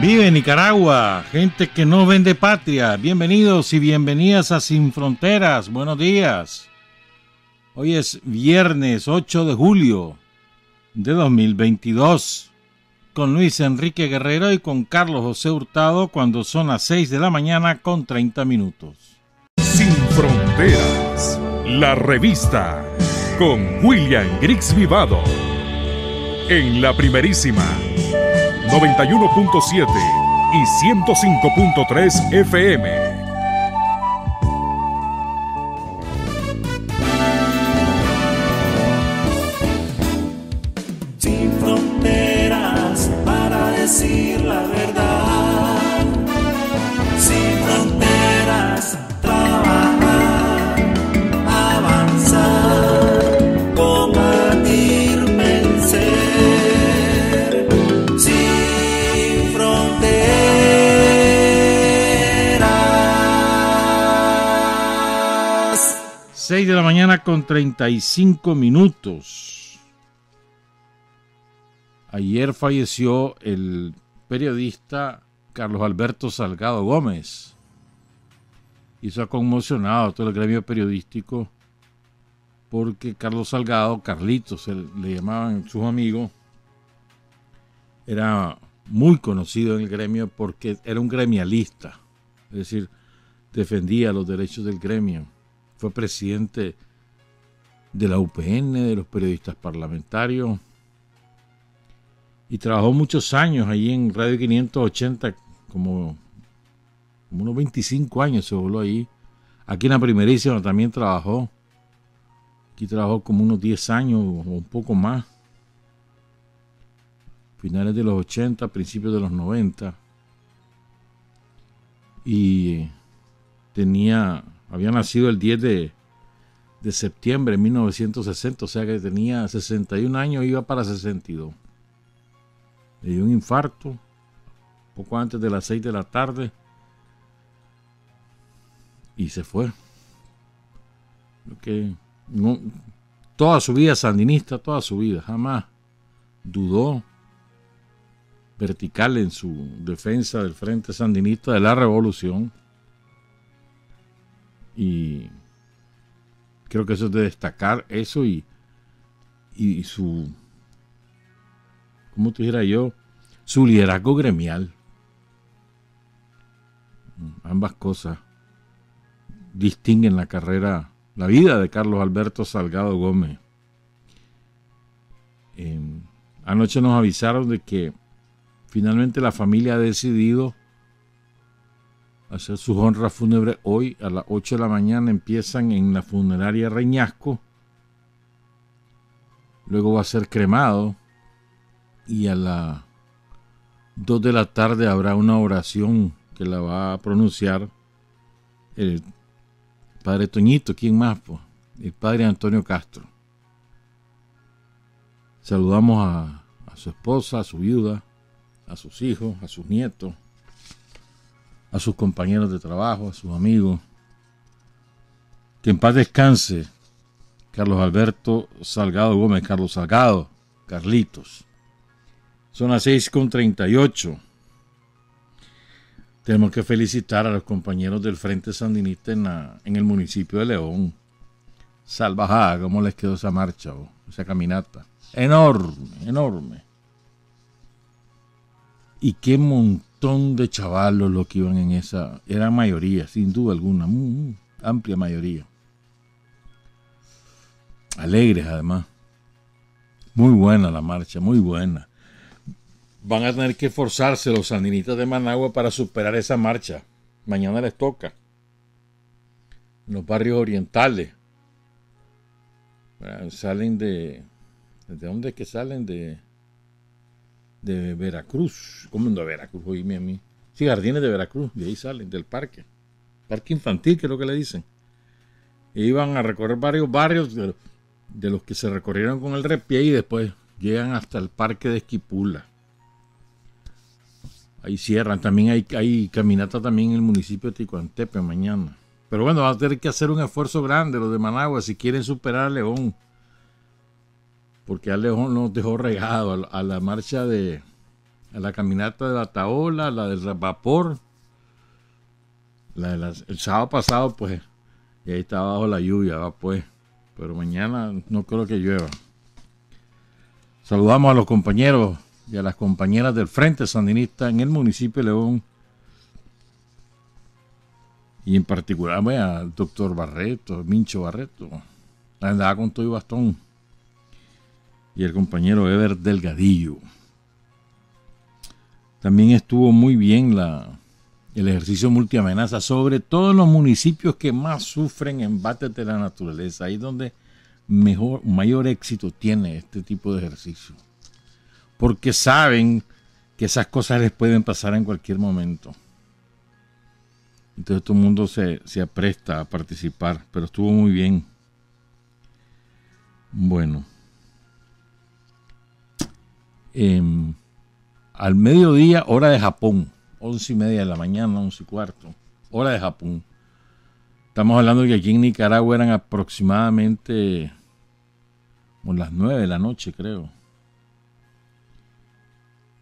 Vive Nicaragua, gente que no vende patria. Bienvenidos y bienvenidas a Sin Fronteras. Buenos días. Hoy es viernes 8 de julio de 2022. Con Luis Enrique Guerrero y con Carlos José Hurtado cuando son las 6 de la mañana con 30 minutos. Sin Fronteras, la revista con William Griggs Vivado. En la primerísima 91.7 y 105.3 FM. Sin fronteras para decir la verdad. Sin fronteras, trabajar, avanzar, combatir, vencer. Sin fronteras. 6 de la mañana con 35 minutos. Ayer falleció el periodista Carlos Alberto Salgado Gómez. Y eso ha conmocionado a todo el gremio periodístico porque Carlos Salgado, Carlitos, le llamaban sus amigos, era muy conocido en el gremio porque era un gremialista, es decir, defendía los derechos del gremio. Fue presidente de la UPN, de los periodistas parlamentarios, y trabajó muchos años allí en Radio 580, como unos 25 años se voló ahí. Aquí en la primerísima también trabajó. Aquí trabajó como unos 10 años o un poco más. Finales de los 80, principios de los 90. Y había nacido el 10 de septiembre de 1960, o sea que tenía 61 años, iba para 62. Le dio un infarto poco antes de las 6 de la tarde y se fue. Toda su vida sandinista, toda su vida, jamás dudó, vertical en su defensa del Frente Sandinista de la Revolución, y creo que eso es de destacar, eso y su, ¿cómo te dijera yo? Su liderazgo gremial. Ambas cosas distinguen la vida de Carlos Alberto Salgado Gómez. Anoche nos avisaron de que finalmente la familia ha decidido hacer sus honras fúnebres hoy a las 8 de la mañana. Empiezan en la funeraria Reñasco. Luego va a ser cremado. Y a las 2 de la tarde habrá una oración que la va a pronunciar el padre Toñito. ¿Quién más? El padre Antonio Castro. Saludamos a su esposa, a su viuda, a sus hijos, a sus nietos, a sus compañeros de trabajo, a sus amigos. Que en paz descanse Carlos Alberto Salgado Gómez, Carlos Salgado, Carlitos. Son las 6:38. Tenemos que felicitar a los compañeros del Frente Sandinista en el municipio de León. Salvajada, ¿cómo les quedó esa marcha o esa caminata? Enorme, enorme. Y qué montón de chavalos los que iban en esa. Era mayoría, sin duda alguna, muy amplia mayoría. Alegres además. Muy buena la marcha, muy buena. Van a tener que esforzarse los sandinistas de Managua para superar esa marcha. Mañana les toca. En los barrios orientales. Salen ¿de dónde es que salen? De Veracruz. ¿Cómo de Veracruz? Oíme a mí. Sí, Jardines de Veracruz. De ahí salen, del parque. Parque infantil, que es lo que le dicen. E iban a recorrer varios barrios de los que se recorrieron con el repié y después llegan hasta el parque de Esquipula. Ahí cierran. También hay caminata también en el municipio de Ticuantepe mañana. Pero bueno, va a tener que hacer un esfuerzo grande los de Managua si quieren superar a León. Porque a León nos dejó regado a la marcha de a la caminata de Bataola, la del vapor, el sábado pasado, pues, y ahí está bajo la lluvia, va pues, pero mañana no creo que llueva. Saludamos a los compañeros y a las compañeras del Frente Sandinista en el municipio de León, y en particular al doctor Barreto, Mincho Barreto, andaba con todo y bastón, y el compañero Ever Delgadillo. También estuvo muy bien el ejercicio multiamenaza, sobre todo en los municipios que más sufren embates de la naturaleza. Ahí es donde mayor éxito tiene este tipo de ejercicio. Porque saben que esas cosas les pueden pasar en cualquier momento. Entonces todo el mundo se apresta a participar, pero estuvo muy bien. Bueno. Al mediodía, hora de Japón, 11:30 de la mañana, 11:15, hora de Japón. Estamos hablando de que aquí en Nicaragua eran aproximadamente las 9 de la noche, creo.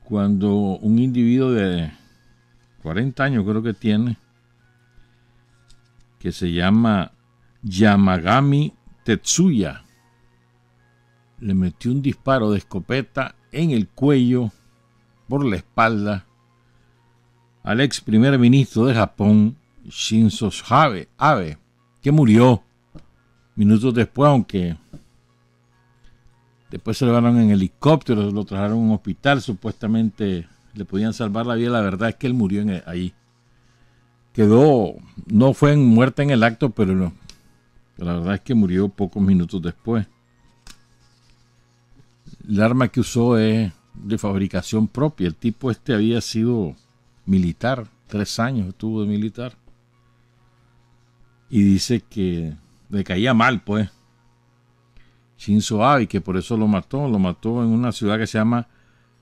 Cuando un individuo de 40 años, creo que tiene, que se llama Yamagami Tetsuya, le metió un disparo de escopeta en el cuello, por la espalda, al ex primer ministro de Japón, Shinzo Abe, que murió minutos después, aunque después se lo llevaron en helicóptero, lo trajeron a un hospital, supuestamente le podían salvar la vida. La verdad es que él murió ahí. No fue en muerte en el acto, pero la verdad es que murió pocos minutos después. El arma que usó es de fabricación propia. El tipo había sido militar, 3 años estuvo de militar. Y dice que le caía mal, pues, Shinzo Abe, que por eso lo mató en una ciudad que se llama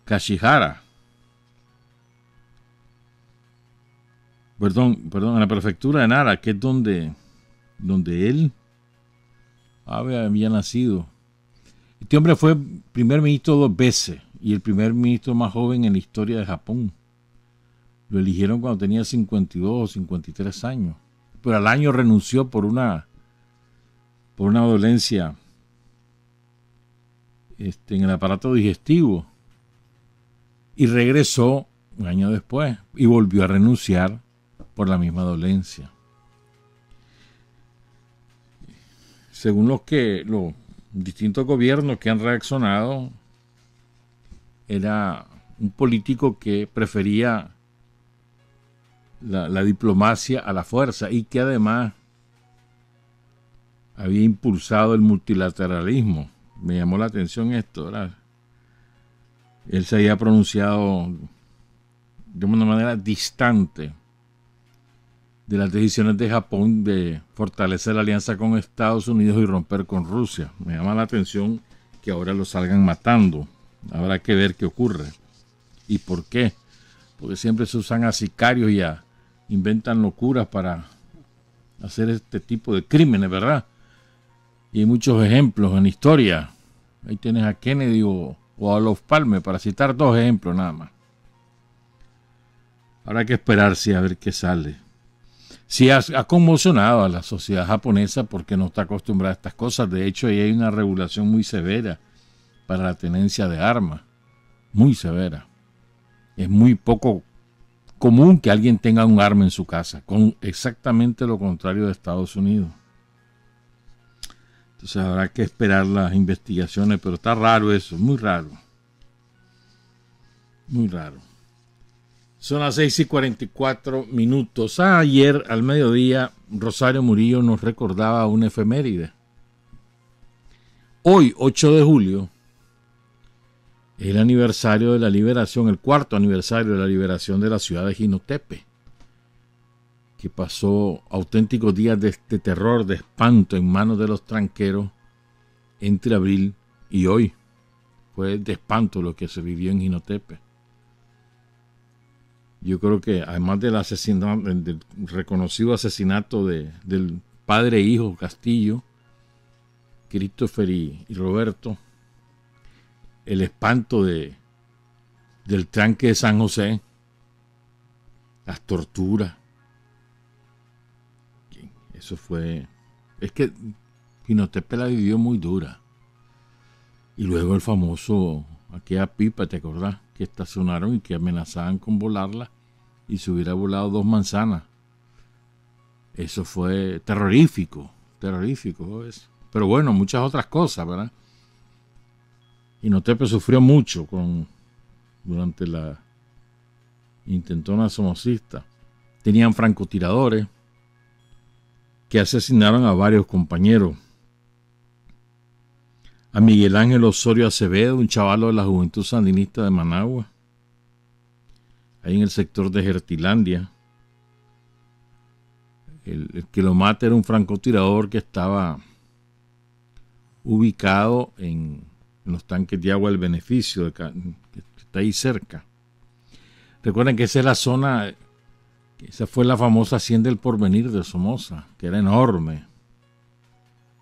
Kashihara. Perdón, en la prefectura de Nara, que es donde él, Abe, había nacido. Este hombre fue primer ministro 2 veces y el primer ministro más joven en la historia de Japón. Lo eligieron cuando tenía 52 o 53 años. Pero al año renunció por una dolencia en el aparato digestivo. Y regresó un año después y volvió a renunciar por la misma dolencia. Según los distintos gobiernos que han reaccionado, era un político que prefería la diplomacia a la fuerza y que además había impulsado el multilateralismo. Me llamó la atención esto, ¿verdad? Él se había pronunciado de una manera distante de las decisiones de Japón de fortalecer la alianza con Estados Unidos y romper con Rusia. Me llama la atención que ahora lo salgan matando. Habrá que ver qué ocurre y por qué. Porque siempre se usan a sicarios y inventan locuras para hacer este tipo de crímenes, ¿verdad? Y hay muchos ejemplos en la historia. Ahí tienes a Kennedy o a Olof Palme, para citar 2 ejemplos nada más. Habrá que esperar a ver qué sale. Sí ha conmocionado a la sociedad japonesa porque no está acostumbrada a estas cosas. De hecho, ahí hay una regulación muy severa para la tenencia de armas. Muy severa. Es muy poco común que alguien tenga un arma en su casa, con exactamente lo contrario de Estados Unidos. Entonces habrá que esperar las investigaciones, pero está raro eso, muy raro. Muy raro. Son las 6:44. Ayer al mediodía, Rosario Murillo nos recordaba una efeméride. Hoy, 8 de julio, es el aniversario de la liberación, el 4º aniversario de la liberación de la ciudad de Jinotepe, que pasó auténticos días de terror, de espanto en manos de los tranqueros entre abril y hoy. Fue de espanto lo que se vivió en Jinotepe. Yo creo que además del reconocido asesinato del padre e hijo Castillo, Christopher y Roberto, el espanto de del tranque de San José, las torturas. Eso fue... Es que Pinotepe la vivió muy dura. Y luego el famoso, aquella pipa, ¿te acordás? Que estacionaron y que amenazaban con volarla y se hubiera volado 2 manzanas. Eso fue terrorífico, terrorífico. Pero bueno, muchas otras cosas, ¿verdad? Pinotepe sufrió mucho durante la intentona somocista. Tenían francotiradores que asesinaron a varios compañeros. A Miguel Ángel Osorio Acevedo, un chavalo de la Juventud Sandinista de Managua, ahí en el sector de Jertilandia. El que lo mata era un francotirador que estaba ubicado en los tanques de agua del Beneficio, que está ahí cerca. Recuerden que esa es la zona, esa fue la famosa Hacienda del Porvenir de Somoza, que era enorme,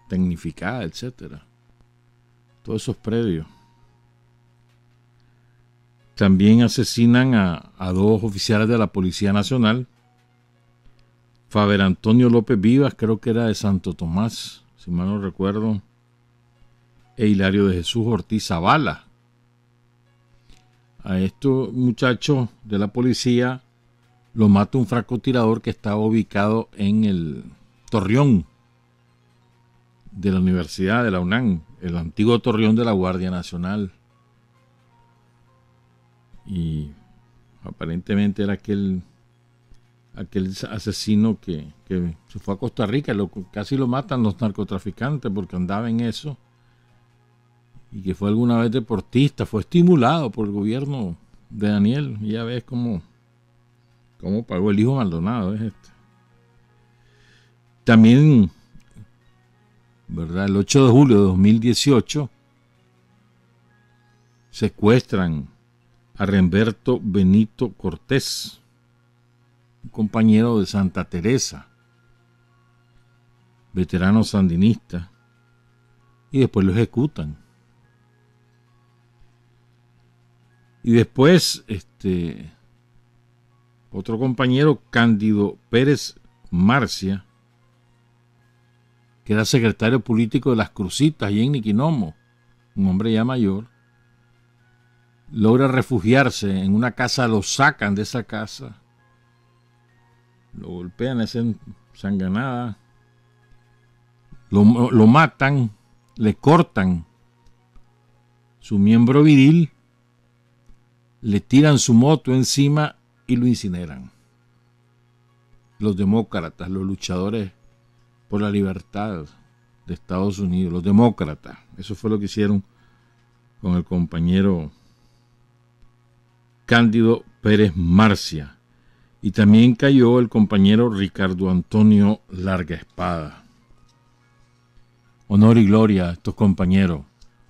tecnificada, etcétera. Todos esos predios. También asesinan a 2 oficiales de la Policía Nacional. Faber Antonio López Vivas, creo que era de Santo Tomás, si mal no recuerdo, e Hilario de Jesús Ortiz Zavala. A estos muchachos de la policía lo mata un francotirador que estaba ubicado en el Torreón de la Universidad de la UNAM, el antiguo Torreón de la Guardia Nacional. Y aparentemente era aquel asesino que se fue a Costa Rica, casi lo matan los narcotraficantes porque andaba en eso, y que fue alguna vez deportista, fue estimulado por el gobierno de Daniel, y ya ves cómo pagó el hijo Maldonado, es este. También, ¿verdad? El 8 de julio de 2018 secuestran a Remberto Benito Cortés, un compañero de Santa Teresa, veterano sandinista, y después lo ejecutan. Y después, otro compañero, Cándido Pérez Marcia, que era secretario político de las Crucitas y en Niquinomo, un hombre ya mayor, logra refugiarse en una casa, lo sacan de esa casa, lo golpean, hacen sanganada, lo matan, le cortan su miembro viril, le tiran su moto encima y lo incineran. Los demócratas, los luchadores por la libertad de Estados Unidos, los demócratas, eso fue lo que hicieron con el compañero Cándido Pérez Marcia. Y también cayó el compañero Ricardo Antonio Larga Espada. Honor y gloria a estos compañeros.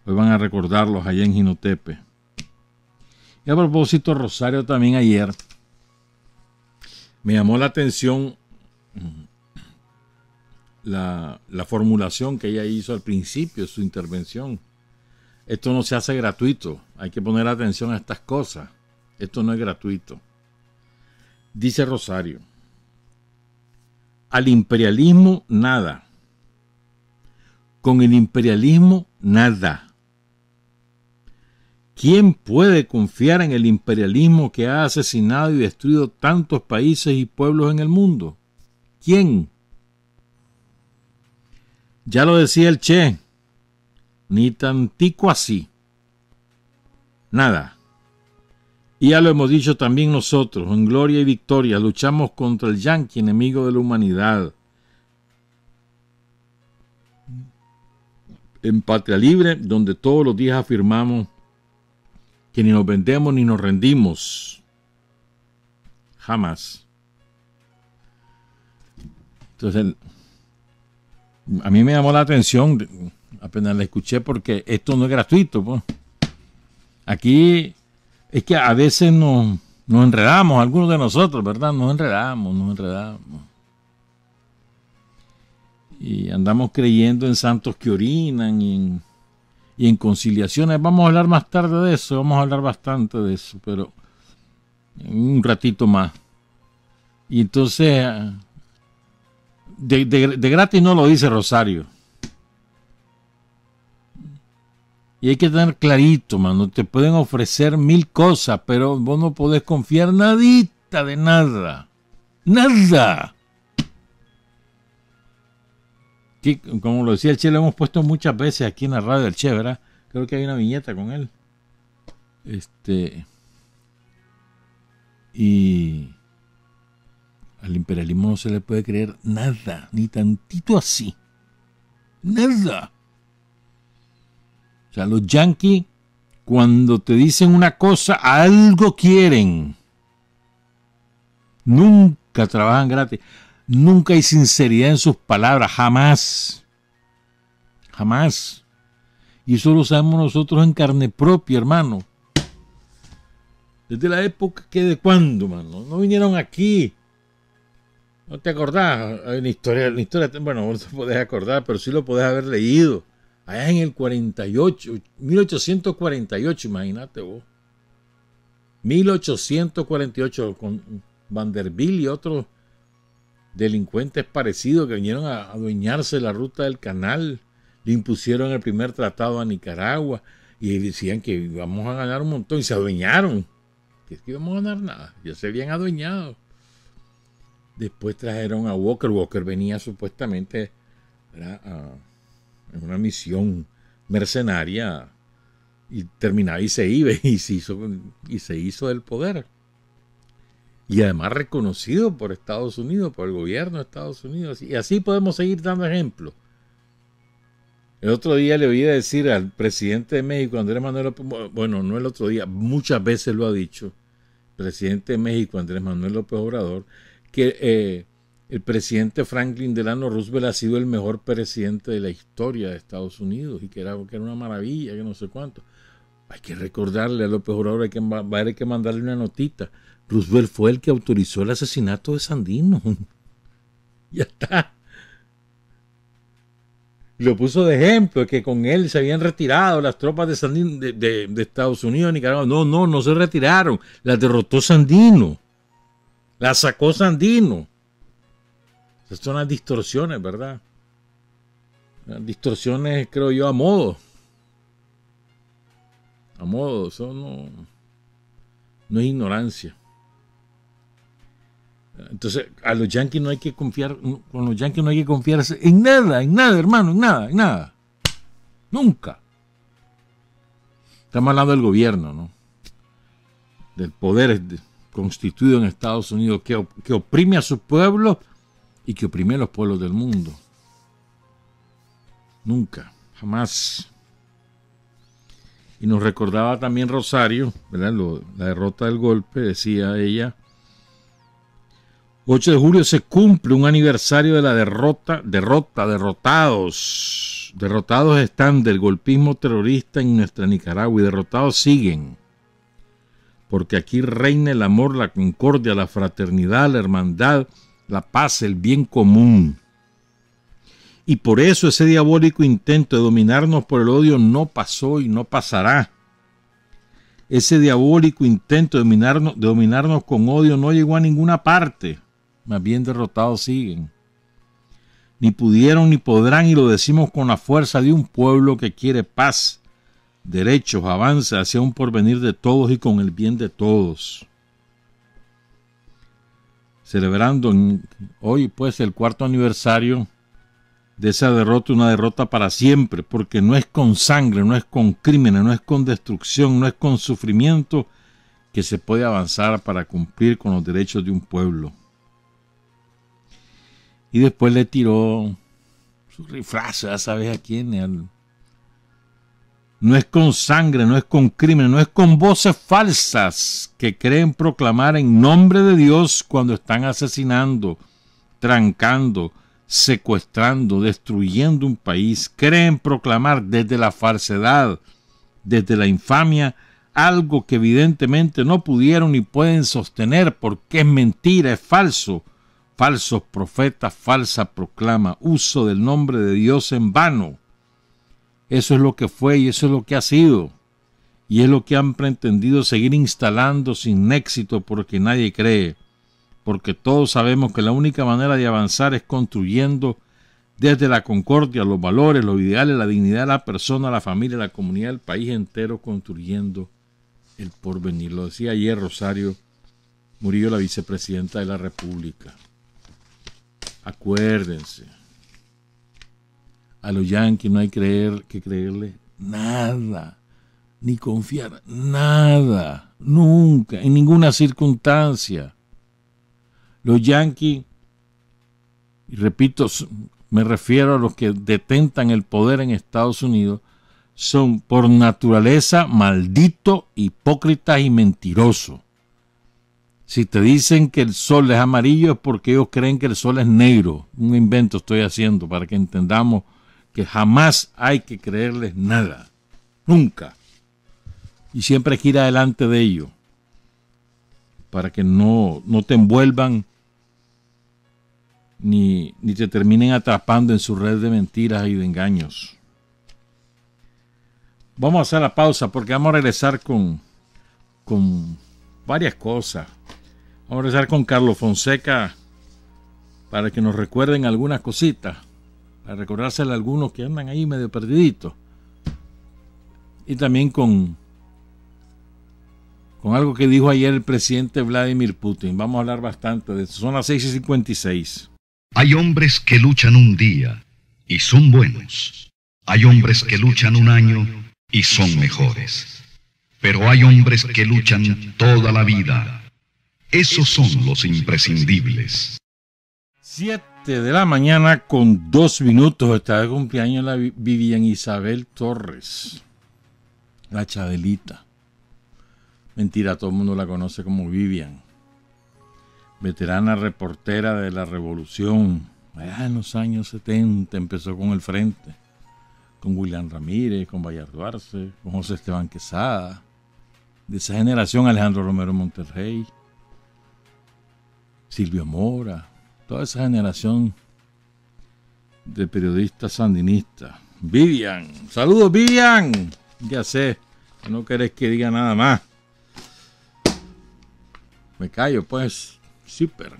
Hoy van a recordarlos allá en Jinotepe. Y a propósito, Rosario, también ayer me llamó la atención la formulación que ella hizo al principio de su intervención. Esto no se hace gratuito, hay que poner atención a estas cosas. Esto no es gratuito. Dice Rosario: al imperialismo nada, con el imperialismo nada. ¿Quién puede confiar en el imperialismo que ha asesinado y destruido tantos países y pueblos en el mundo? ¿Quién? Ya lo decía el Che, ni tantico así. Nada. Y ya lo hemos dicho también nosotros, en Gloria y Victoria, luchamos contra el yanqui, enemigo de la humanidad. En Patria Libre, donde todos los días afirmamos que ni nos vendemos ni nos rendimos. Jamás. Entonces, a mí me llamó la atención, apenas la escuché, porque esto no es gratuito, pues. Aquí es que a veces nos enredamos, algunos de nosotros, ¿verdad? Nos enredamos. Y andamos creyendo en santos que orinan y y en conciliaciones. Vamos a hablar más tarde de eso, vamos a hablar bastante de eso, pero un ratito más. Y entonces, de gratis no lo dice Rosario. Y hay que tener clarito, mano, te pueden ofrecer 1000 cosas, pero vos no podés confiar nadita de nada. Nada. Que, como lo decía el Che, lo hemos puesto muchas veces aquí en la radio del Che, ¿verdad? Creo que hay una viñeta con él. Y al imperialismo no se le puede creer nada, ni tantito así. Nada. O sea, los yanquis, cuando te dicen una cosa, algo quieren. Nunca trabajan gratis. Nunca hay sinceridad en sus palabras, jamás. Jamás. Y eso lo sabemos nosotros en carne propia, hermano. Desde la época que de cuándo, mano. No vinieron aquí. ¿No te acordás? Hay una historia, bueno, no te podés acordar, pero sí lo podés haber leído. Allá en el 48, 1848, imagínate vos. 1848, con Vanderbilt y otros delincuentes parecidos que vinieron a adueñarse de la ruta del canal, le impusieron el primer tratado a Nicaragua y decían que íbamos a ganar un montón y se adueñaron. Que es que íbamos a ganar nada, ya se habían adueñado. Después trajeron a Walker. Walker venía supuestamente en una misión mercenaria y terminaba y se iba y se hizo del poder. Y además reconocido por Estados Unidos, por el gobierno de Estados Unidos. Y así podemos seguir dando ejemplos. El otro día le oí decir al presidente de México, Andrés Manuel López, bueno, no el otro día, muchas veces lo ha dicho, el presidente de México, Andrés Manuel López Obrador, que el presidente Franklin Delano Roosevelt ha sido el mejor presidente de la historia de Estados Unidos y que era una maravilla, que no sé cuánto. Hay que recordarle a López Obrador, hay que mandarle una notita. Roosevelt fue el que autorizó el asesinato de Sandino. Ya está. Lo puso de ejemplo, que con él se habían retirado las tropas de Sandino, de Estados Unidos, Nicaragua. No se retiraron. Las derrotó Sandino. Las sacó Sandino. Esas son las distorsiones, ¿verdad? Las distorsiones, creo yo, a modo. A modo, eso no es ignorancia. Entonces, a los yanquis no hay que confiar, con los yanquis no hay que confiarse en nada, hermano, en nada. Nunca. Estamos hablando del gobierno, ¿no? Del poder constituido en Estados Unidos que oprime a su pueblo y que oprime a los pueblos del mundo. Nunca, jamás. Y nos recordaba también Rosario, ¿verdad? La derrota del golpe, decía ella. 8 de julio se cumple un aniversario de la derrotados. Derrotados están del golpismo terrorista en nuestra Nicaragua y derrotados siguen. Porque aquí reina el amor, la concordia, la fraternidad, la hermandad, la paz, el bien común. Y por eso ese diabólico intento de dominarnos por el odio no pasó y no pasará. Ese diabólico intento de dominarnos con odio no llegó a ninguna parte. Más bien derrotados siguen. Ni pudieron ni podrán, y lo decimos con la fuerza de un pueblo que quiere paz, derechos, avance hacia un porvenir de todos y con el bien de todos. Celebrando hoy pues el 4º aniversario de esa derrota, una derrota para siempre, porque no es con sangre, no es con crímenes, no es con destrucción, no es con sufrimiento que se puede avanzar para cumplir con los derechos de un pueblo. Y después le tiró su riflazo, ya sabes a quién. No es con sangre, no es con crimen, no es con voces falsas que creen proclamar en nombre de Dios cuando están asesinando, trancando, secuestrando, destruyendo un país. Creen proclamar desde la falsedad, desde la infamia, algo que evidentemente no pudieron ni pueden sostener porque es mentira, es falso. Falsos profetas, falsa proclama, uso del nombre de Dios en vano. Eso es lo que fue y eso es lo que ha sido. Y es lo que han pretendido seguir instalando sin éxito porque nadie cree. Porque todos sabemos que la única manera de avanzar es construyendo desde la concordia, los valores, los ideales, la dignidad de la persona, la familia, la comunidad, el país entero, construyendo el porvenir. Lo decía ayer Rosario Murillo, la vicepresidenta de la República. Acuérdense, a los yanquis no hay que creerle nada, ni confiar nada, nunca, en ninguna circunstancia. Los yanquis, y repito, me refiero a los que detentan el poder en Estados Unidos, son por naturaleza malditos, hipócritas y mentirosos. Si te dicen que el sol es amarillo es porque ellos creen que el sol es negro. Un invento estoy haciendo para que entendamos que jamás hay que creerles nada. Nunca. Y siempre hay que ir adelante de ello. Para que no te envuelvan ni te terminen atrapando en su red de mentiras y de engaños. Vamos a hacer la pausa porque vamos a regresar con varias cosas. Vamos a regresar con Carlos Fonseca para que nos recuerden algunas cositas, para recordárselo a algunos que andan ahí medio perdiditos. Y también con algo que dijo ayer el presidente Vladimir Putin. Vamos a hablar bastante de eso. Son las 6:56. Hay hombres que luchan un día y son buenos. Hay hombres que luchan un año y son mejores. Pero hay hombres que luchan toda la vida. Esos son los imprescindibles. 7 de la mañana con 2 minutos. Está de cumpleaños la Vivian Isabel Torres, la Chabelita. Mentira, todo el mundo la conoce como Vivian. Veterana reportera de la Revolución. Allá en los años 70 empezó con el Frente. Con William Ramírez, con Bayardo Arce, con José Esteban Quesada. De esa generación, Alejandro Romero Monterrey, Silvio Mora, toda esa generación de periodistas sandinistas. Vivian, saludos Vivian. Ya sé, no querés que diga nada más. Me callo pues, súper.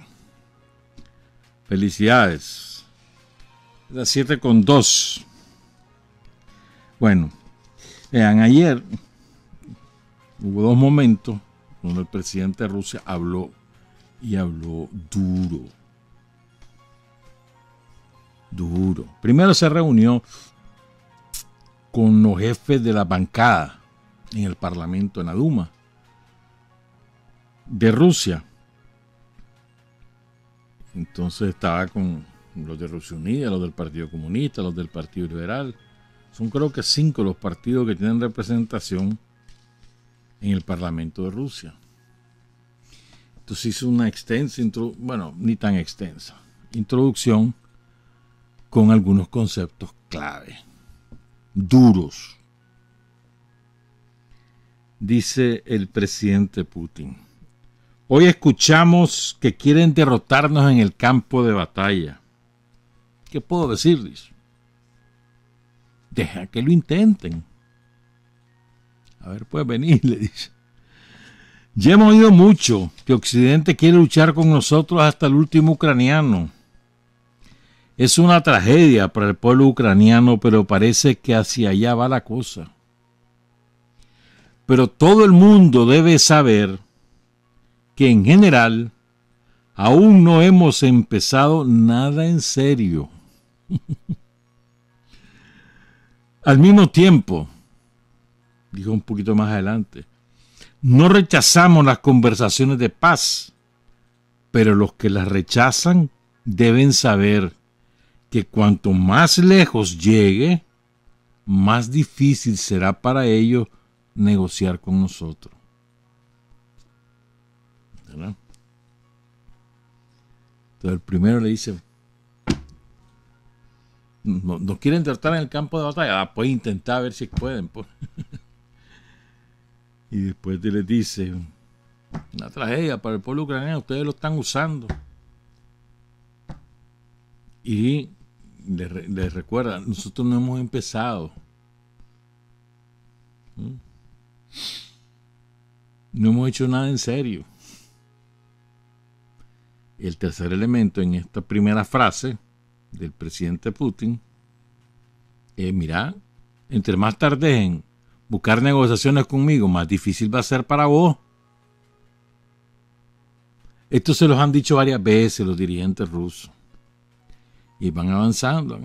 Felicidades. Las 7:02. Bueno, vean, ayer hubo 2 momentos donde el presidente de Rusia habló y habló duro. Duro. Primero se reunió con los jefes de la bancada en el Parlamento, en la Duma de Rusia. Entonces estaba con los de Rusia Unida, los del Partido Comunista, los del Partido Liberal. Son creo que 5 los partidos que tienen representación en el Parlamento de Rusia. Entonces hizo una extensa, bueno, ni tan extensa, introducción con algunos conceptos clave, duros. Dice el presidente Putin: hoy escuchamos que quieren derrotarnos en el campo de batalla. ¿Qué puedo decirles? Deja que lo intenten. A ver, puedes venir, le dice. Ya hemos oído mucho que Occidente quiere luchar con nosotros hasta el último ucraniano. Es una tragedia para el pueblo ucraniano, pero parece que hacia allá va la cosa. Pero todo el mundo debe saber que en general aún no hemos empezado nada en serio. Al mismo tiempo, dijo un poquito más adelante, no rechazamos las conversaciones de paz, pero los que las rechazan deben saber que cuanto más lejos llegue, más difícil será para ellos negociar con nosotros. ¿Verdad? Entonces el primero le dice, no quieren tratar en el campo de batalla, pueden intentar a ver si pueden. Pues. Y después les dice, una tragedia para el pueblo ucraniano, ustedes lo están usando. Y les recuerda, nosotros no hemos empezado. No hemos hecho nada en serio. El tercer elemento en esta primera frase del presidente Putin es, mira, entre más tardes en buscar negociaciones conmigo, más difícil va a ser para vos. Esto se los han dicho varias veces los dirigentes rusos. Y van avanzando,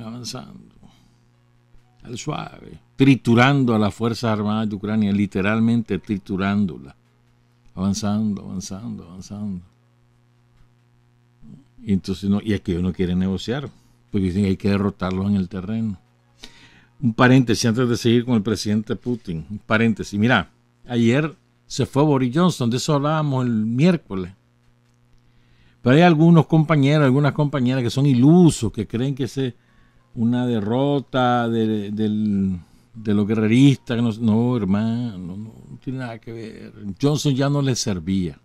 al suave, triturando a las Fuerzas Armadas de Ucrania, literalmente triturándolas. Avanzando. Y entonces y es que ellos no quieren negociar, porque dicen que hay que derrotarlos en el terreno. Un paréntesis antes de seguir con el presidente Putin. Un paréntesis. Mira, ayer se fue Boris Johnson, de eso hablábamos el miércoles. Pero hay algunas compañeras que son ilusos, que creen que es una derrota de los guerreristas. No, hermano, no tiene nada que ver. Johnson ya no le servía.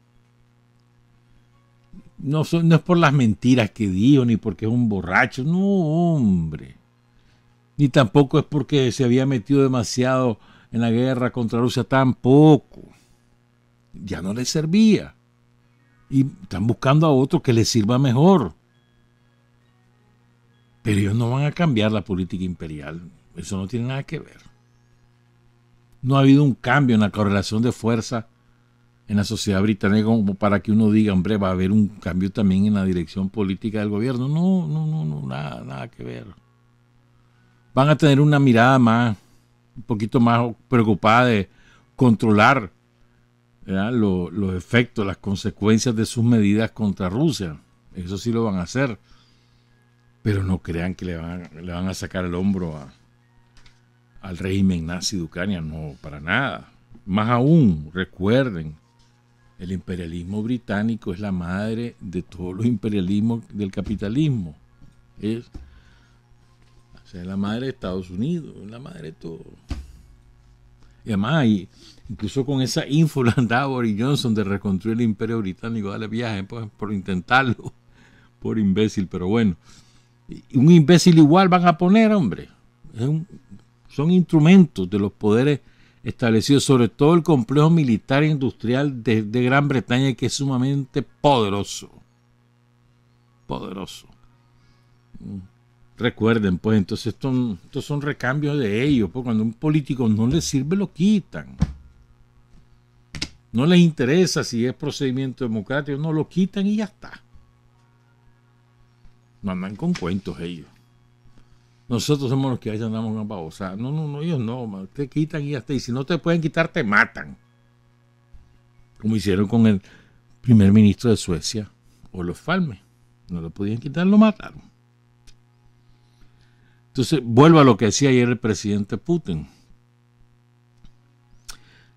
No es por las mentiras que dijo, ni porque es un borracho. No, hombre. Ni tampoco es porque se había metido demasiado en la guerra contra Rusia. Tampoco. Ya no le servía. Y están buscando a otro que les sirva mejor. Pero ellos no van a cambiar la política imperial. Eso no tiene nada que ver. No ha habido un cambio en la correlación de fuerza en la sociedad británica como para que uno diga, hombre, va a haber un cambio también en la dirección política del gobierno. No, nada que ver. Van a tener una mirada un poquito más preocupada de controlar los efectos, las consecuencias de sus medidas contra Rusia. Eso sí lo van a hacer. Pero no crean que le van a sacar el hombro al régimen nazi de Ucrania. No, para nada. Más aún, recuerden, el imperialismo británico es la madre de todos los imperialismos del capitalismo. Es la madre de Estados Unidos, es la madre de todo. Y además, incluso con esa ínfula andaba Boris Johnson de reconstruir el imperio británico, dale viaje por intentarlo, por imbécil, pero bueno. Un imbécil igual van a poner, hombre. Son instrumentos de los poderes establecidos, sobre todo el complejo militar e industrial de Gran Bretaña, que es sumamente poderoso. Recuerden, pues, entonces estos son recambios de ellos, pues cuando a un político no les sirve, lo quitan. No les interesa si es procedimiento democrático, no lo quitan y ya está. No andan con cuentos ellos. Nosotros somos los que ahí andamos con babosa. No, ellos no, te quitan y ya está. Y si no te pueden quitar, te matan. Como hicieron con el primer ministro de Suecia, Olof Palme. No lo podían quitar, lo mataron. Entonces, vuelvo a lo que decía ayer el presidente Putin.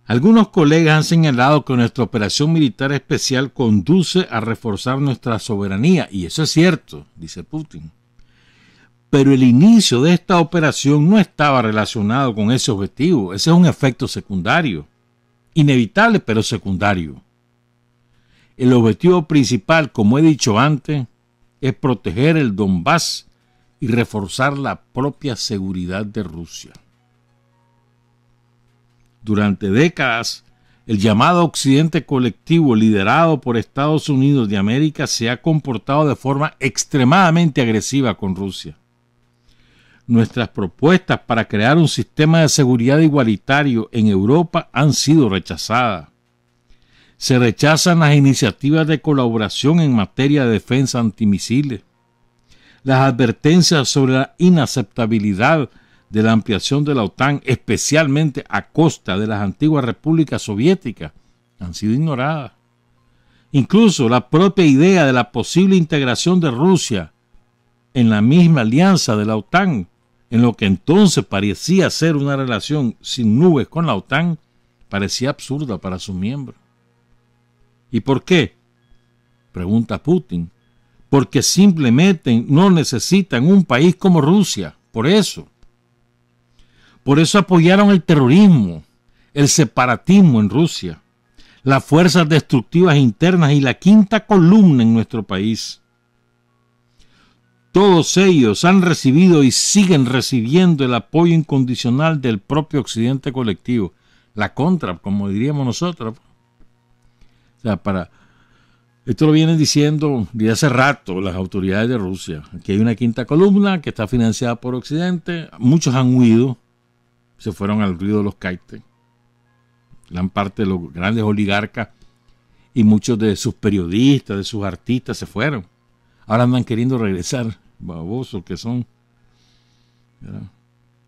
Algunos colegas han señalado que nuestra operación militar especial conduce a reforzar nuestra soberanía, y eso es cierto, dice Putin. Pero el inicio de esta operación no estaba relacionado con ese objetivo. Ese es un efecto secundario. Inevitable, pero secundario. El objetivo principal, como he dicho antes, es proteger el Donbass y reforzar la propia seguridad de Rusia. Durante décadas, el llamado Occidente colectivo liderado por Estados Unidos de América se ha comportado de forma extremadamente agresiva con Rusia. Nuestras propuestas para crear un sistema de seguridad igualitario en Europa han sido rechazadas. Se rechazan las iniciativas de colaboración en materia de defensa antimisiles. Las advertencias sobre la inaceptabilidad de la ampliación de la OTAN, especialmente a costa de las antiguas repúblicas soviéticas, han sido ignoradas. Incluso la propia idea de la posible integración de Rusia en la misma alianza de la OTAN, en lo que entonces parecía ser una relación sin nubes con la OTAN, parecía absurda para sus miembros. ¿Y por qué? Pregunta Putin. Porque simplemente no necesitan un país como Rusia. Por eso apoyaron el terrorismo, el separatismo en Rusia, las fuerzas destructivas internas y la quinta columna en nuestro país. Todos ellos han recibido y siguen recibiendo el apoyo incondicional del propio Occidente colectivo. la contra, como diríamos nosotros. O sea, esto lo vienen diciendo desde hace rato las autoridades de Rusia. Aquí hay una quinta columna que está financiada por Occidente. Muchos han huido, se fueron al río de los Caites. Gran parte de los grandes oligarcas y muchos de sus periodistas, de sus artistas se fueron. Ahora andan queriendo regresar, babosos que son. ¿Verdad?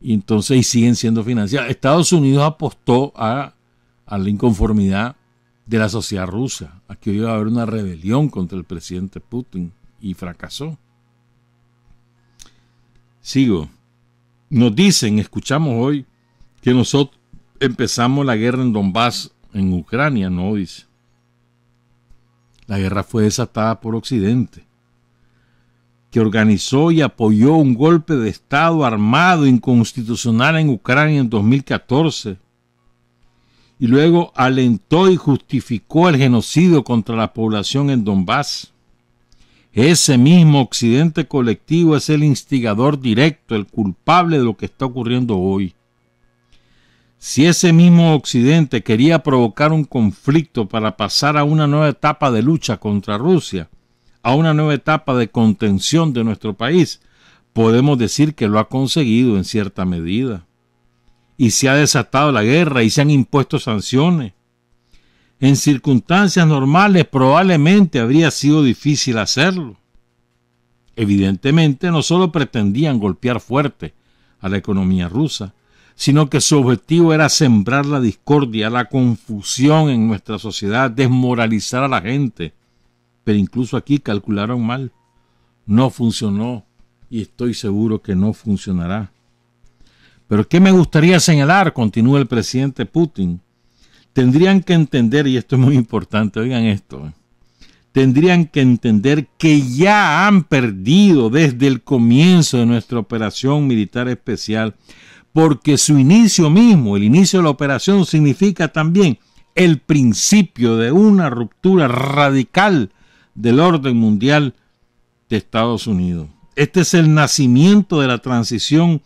Y entonces y siguen siendo financiados. Estados Unidos apostó a la inconformidad de la sociedad rusa. Aquí iba a haber una rebelión contra el presidente Putin y fracasó. Sigo. Nos dicen, escuchamos hoy, que nosotros empezamos la guerra en Donbass, en Ucrania. No, dice. La guerra fue desatada por Occidente, que organizó y apoyó un golpe de Estado armado inconstitucional en Ucrania en 2014 y luego alentó y justificó el genocidio contra la población en Donbass. Ese mismo Occidente colectivo es el instigador directo, el culpable de lo que está ocurriendo hoy. Si ese mismo Occidente quería provocar un conflicto para pasar a una nueva etapa de lucha contra Rusia, a una nueva etapa de contención de nuestro país, podemos decir que lo ha conseguido en cierta medida. Y se ha desatado la guerra y se han impuesto sanciones. En circunstancias normales probablemente habría sido difícil hacerlo. Evidentemente no solo pretendían golpear fuerte a la economía rusa, sino que su objetivo era sembrar la discordia, la confusión en nuestra sociedad, desmoralizar a la gente. Pero incluso aquí calcularon mal. No funcionó y estoy seguro que no funcionará. Pero ¿qué me gustaría señalar? Continúa el presidente Putin. Tendrían que entender, y esto es muy importante, oigan esto, tendrían que entender que ya han perdido desde el comienzo de nuestra operación militar especial, porque su inicio mismo, el inicio de la operación, significa también el principio de una ruptura radical del orden mundial de Estados Unidos. Este es el nacimiento de la transición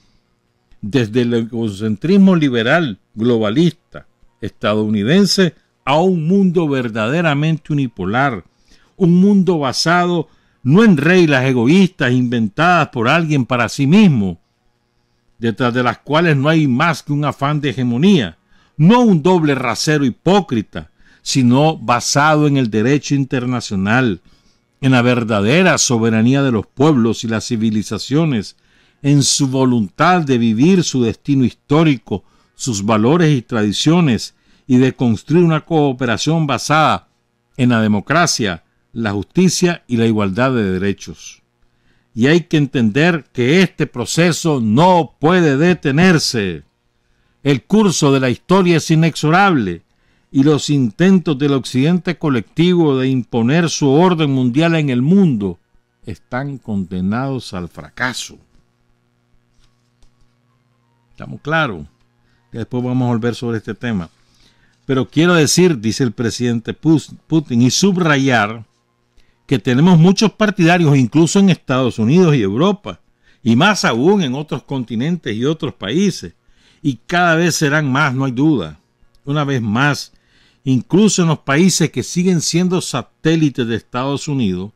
desde el egocentrismo liberal, globalista, estadounidense, a un mundo verdaderamente unipolar, un mundo basado no en reglas egoístas inventadas por alguien para sí mismo, detrás de las cuales no hay más que un afán de hegemonía, no un doble rasero hipócrita, sino basado en el derecho internacional, en la verdadera soberanía de los pueblos y las civilizaciones, en su voluntad de vivir su destino histórico, sus valores y tradiciones, y de construir una cooperación basada en la democracia, la justicia y la igualdad de derechos. Y hay que entender que este proceso no puede detenerse. El curso de la historia es inexorable y los intentos del occidente colectivo de imponer su orden mundial en el mundo están condenados al fracaso. ¿Estamos claros? Después vamos a volver sobre este tema. Pero quiero decir, dice el presidente Putin, y subrayar que tenemos muchos partidarios incluso en Estados Unidos y Europa, y más aún en otros continentes y otros países, y cada vez serán más, no hay duda. Una vez más, incluso en los países que siguen siendo satélites de Estados Unidos,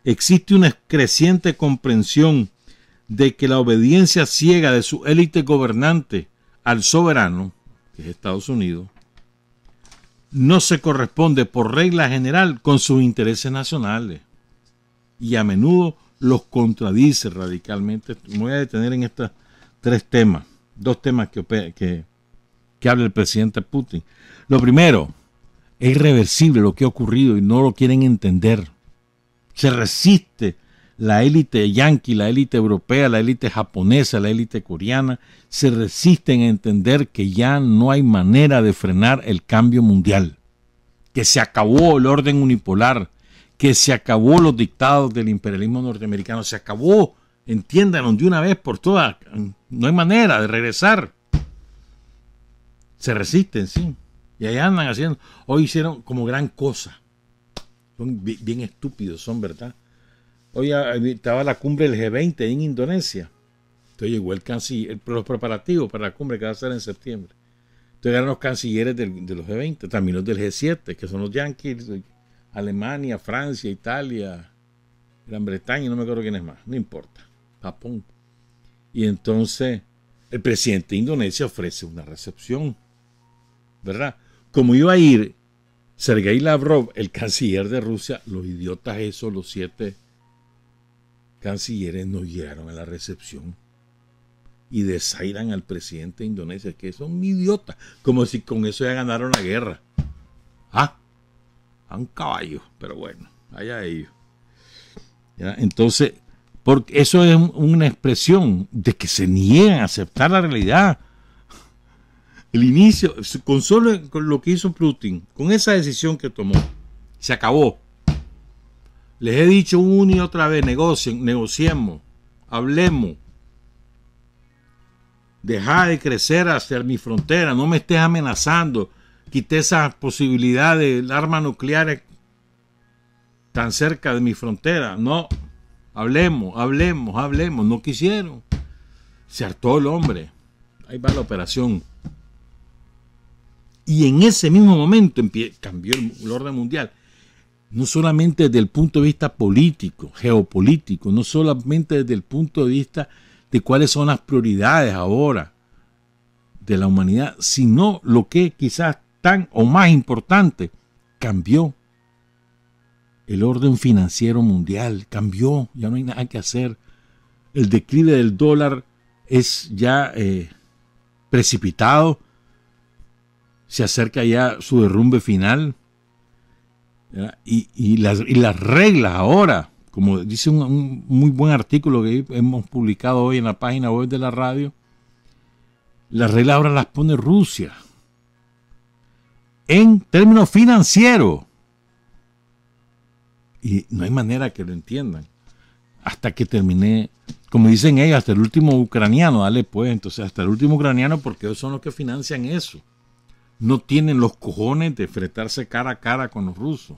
existe una creciente comprensión de que la obediencia ciega de su élite gobernante al soberano, que es Estados Unidos, no se corresponde por regla general con sus intereses nacionales y a menudo los contradice radicalmente. Me voy a detener en estos dos temas que habla el presidente Putin. Lo primero, es irreversible lo que ha ocurrido y no lo quieren entender. Se resiste la élite yanqui, la élite europea, la élite japonesa, la élite coreana, se resisten a entender que ya no hay manera de frenar el cambio mundial, que se acabó el orden unipolar, que se acabó los dictados del imperialismo norteamericano, se acabó, entiéndanlo de una vez por todas, no hay manera de regresar. Se resisten, sí, y ahí andan haciendo, hoy hicieron como gran cosa, son bien estúpidos, son verdad. Hoy estaba la cumbre del G20 en Indonesia. Entonces llegó el canciller, los preparativos para la cumbre que va a ser en septiembre. Entonces eran los cancilleres de los G20, también los del G7, que son los yanquis, Alemania, Francia, Italia, Gran Bretaña, no me acuerdo quién es más, no importa, Japón. Y entonces el presidente de Indonesia ofrece una recepción, ¿verdad? Como iba a ir Sergei Lavrov, el canciller de Rusia, los idiotas esos, los 7 cancilleres no llegaron a la recepción y desairan al presidente de Indonesia, que son idiotas, como si con eso ya ganaron la guerra. A un caballo, pero bueno, allá ellos. ¿Ya? Entonces, porque eso es una expresión de que se niegan a aceptar la realidad. El inicio, con solo con lo que hizo Putin, con esa decisión que tomó, se acabó. Les he dicho una y otra vez, negociemos, hablemos. Deja de crecer hacia mi frontera, no me estés amenazando. Quité esa posibilidad del arma nuclear tan cerca de mi frontera. No, hablemos. No quisieron. Se hartó el hombre. Ahí va la operación. Y en ese mismo momento cambió el orden mundial. No solamente desde el punto de vista político, geopolítico, no solamente desde el punto de vista de cuáles son las prioridades ahora de la humanidad, sino lo que quizás tan o más importante, cambió el orden financiero mundial, cambió, ya no hay nada que hacer. El declive del dólar es ya precipitado, se acerca ya su derrumbe final, y las reglas ahora, como dice un muy buen artículo que hemos publicado hoy en la página web de la radio, las reglas ahora las pone Rusia en términos financieros, y no hay manera que lo entiendan hasta que termine, como dicen ellos, hasta el último ucraniano. Dale pues, entonces hasta el último ucraniano, porque ellos son los que financian eso. No tienen los cojones de enfrentarse cara a cara con los rusos.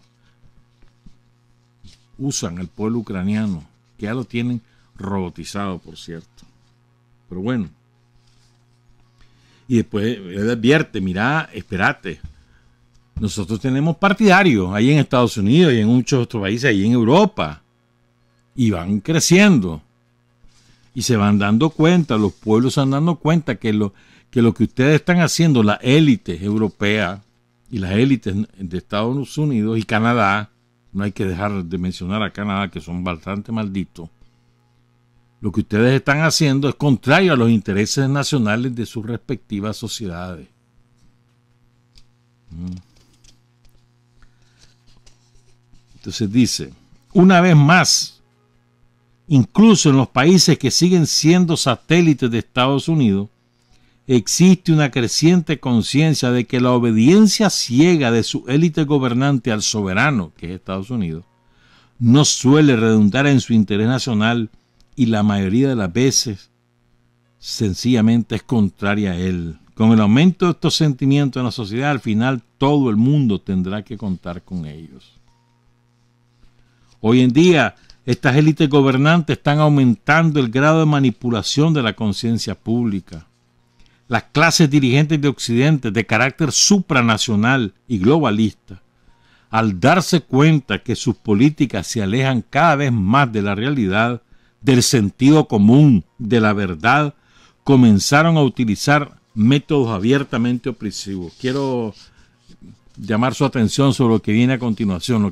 Usan al pueblo ucraniano, que ya lo tienen robotizado, por cierto. Pero bueno. Y después él advierte, mira, espérate. Nosotros tenemos partidarios ahí en Estados Unidos y en muchos otros países, ahí en Europa. Y van creciendo. Y se van dando cuenta, los pueblos se van dando cuenta que lo que ustedes están haciendo, las élites europeas y las élites de Estados Unidos y Canadá, no hay que dejar de mencionar a Canadá, que son bastante malditos, lo que ustedes están haciendo es contrario a los intereses nacionales de sus respectivas sociedades. Entonces dice, una vez más, incluso en los países que siguen siendo satélites de Estados Unidos, existe una creciente conciencia de que la obediencia ciega de su élite gobernante al soberano, que es Estados Unidos, no suele redundar en su interés nacional y la mayoría de las veces sencillamente es contraria a él. Con el aumento de estos sentimientos en la sociedad, al final todo el mundo tendrá que contar con ellos. Hoy en día, estas élites gobernantes están aumentando el grado de manipulación de la conciencia pública. Las clases dirigentes de Occidente de carácter supranacional y globalista, al darse cuenta que sus políticas se alejan cada vez más de la realidad, del sentido común, de la verdad, comenzaron a utilizar métodos abiertamente opresivos. Quiero llamar su atención sobre lo que viene a continuación,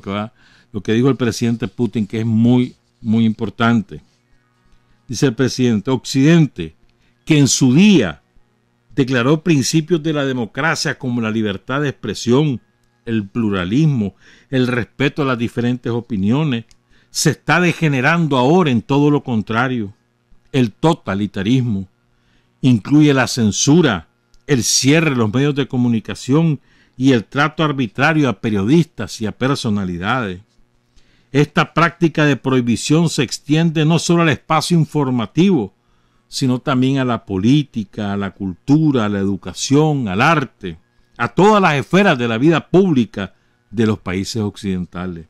lo que dijo el presidente Putin, que es muy, muy importante. Dice el presidente, Occidente, que en su día declaró principios de la democracia como la libertad de expresión, el pluralismo, el respeto a las diferentes opiniones, se está degenerando ahora en todo lo contrario. El totalitarismo incluye la censura, el cierre de los medios de comunicación y el trato arbitrario a periodistas y a personalidades. Esta práctica de prohibición se extiende no solo al espacio informativo, sino también a la política, a la cultura, a la educación, al arte, a todas las esferas de la vida pública de los países occidentales.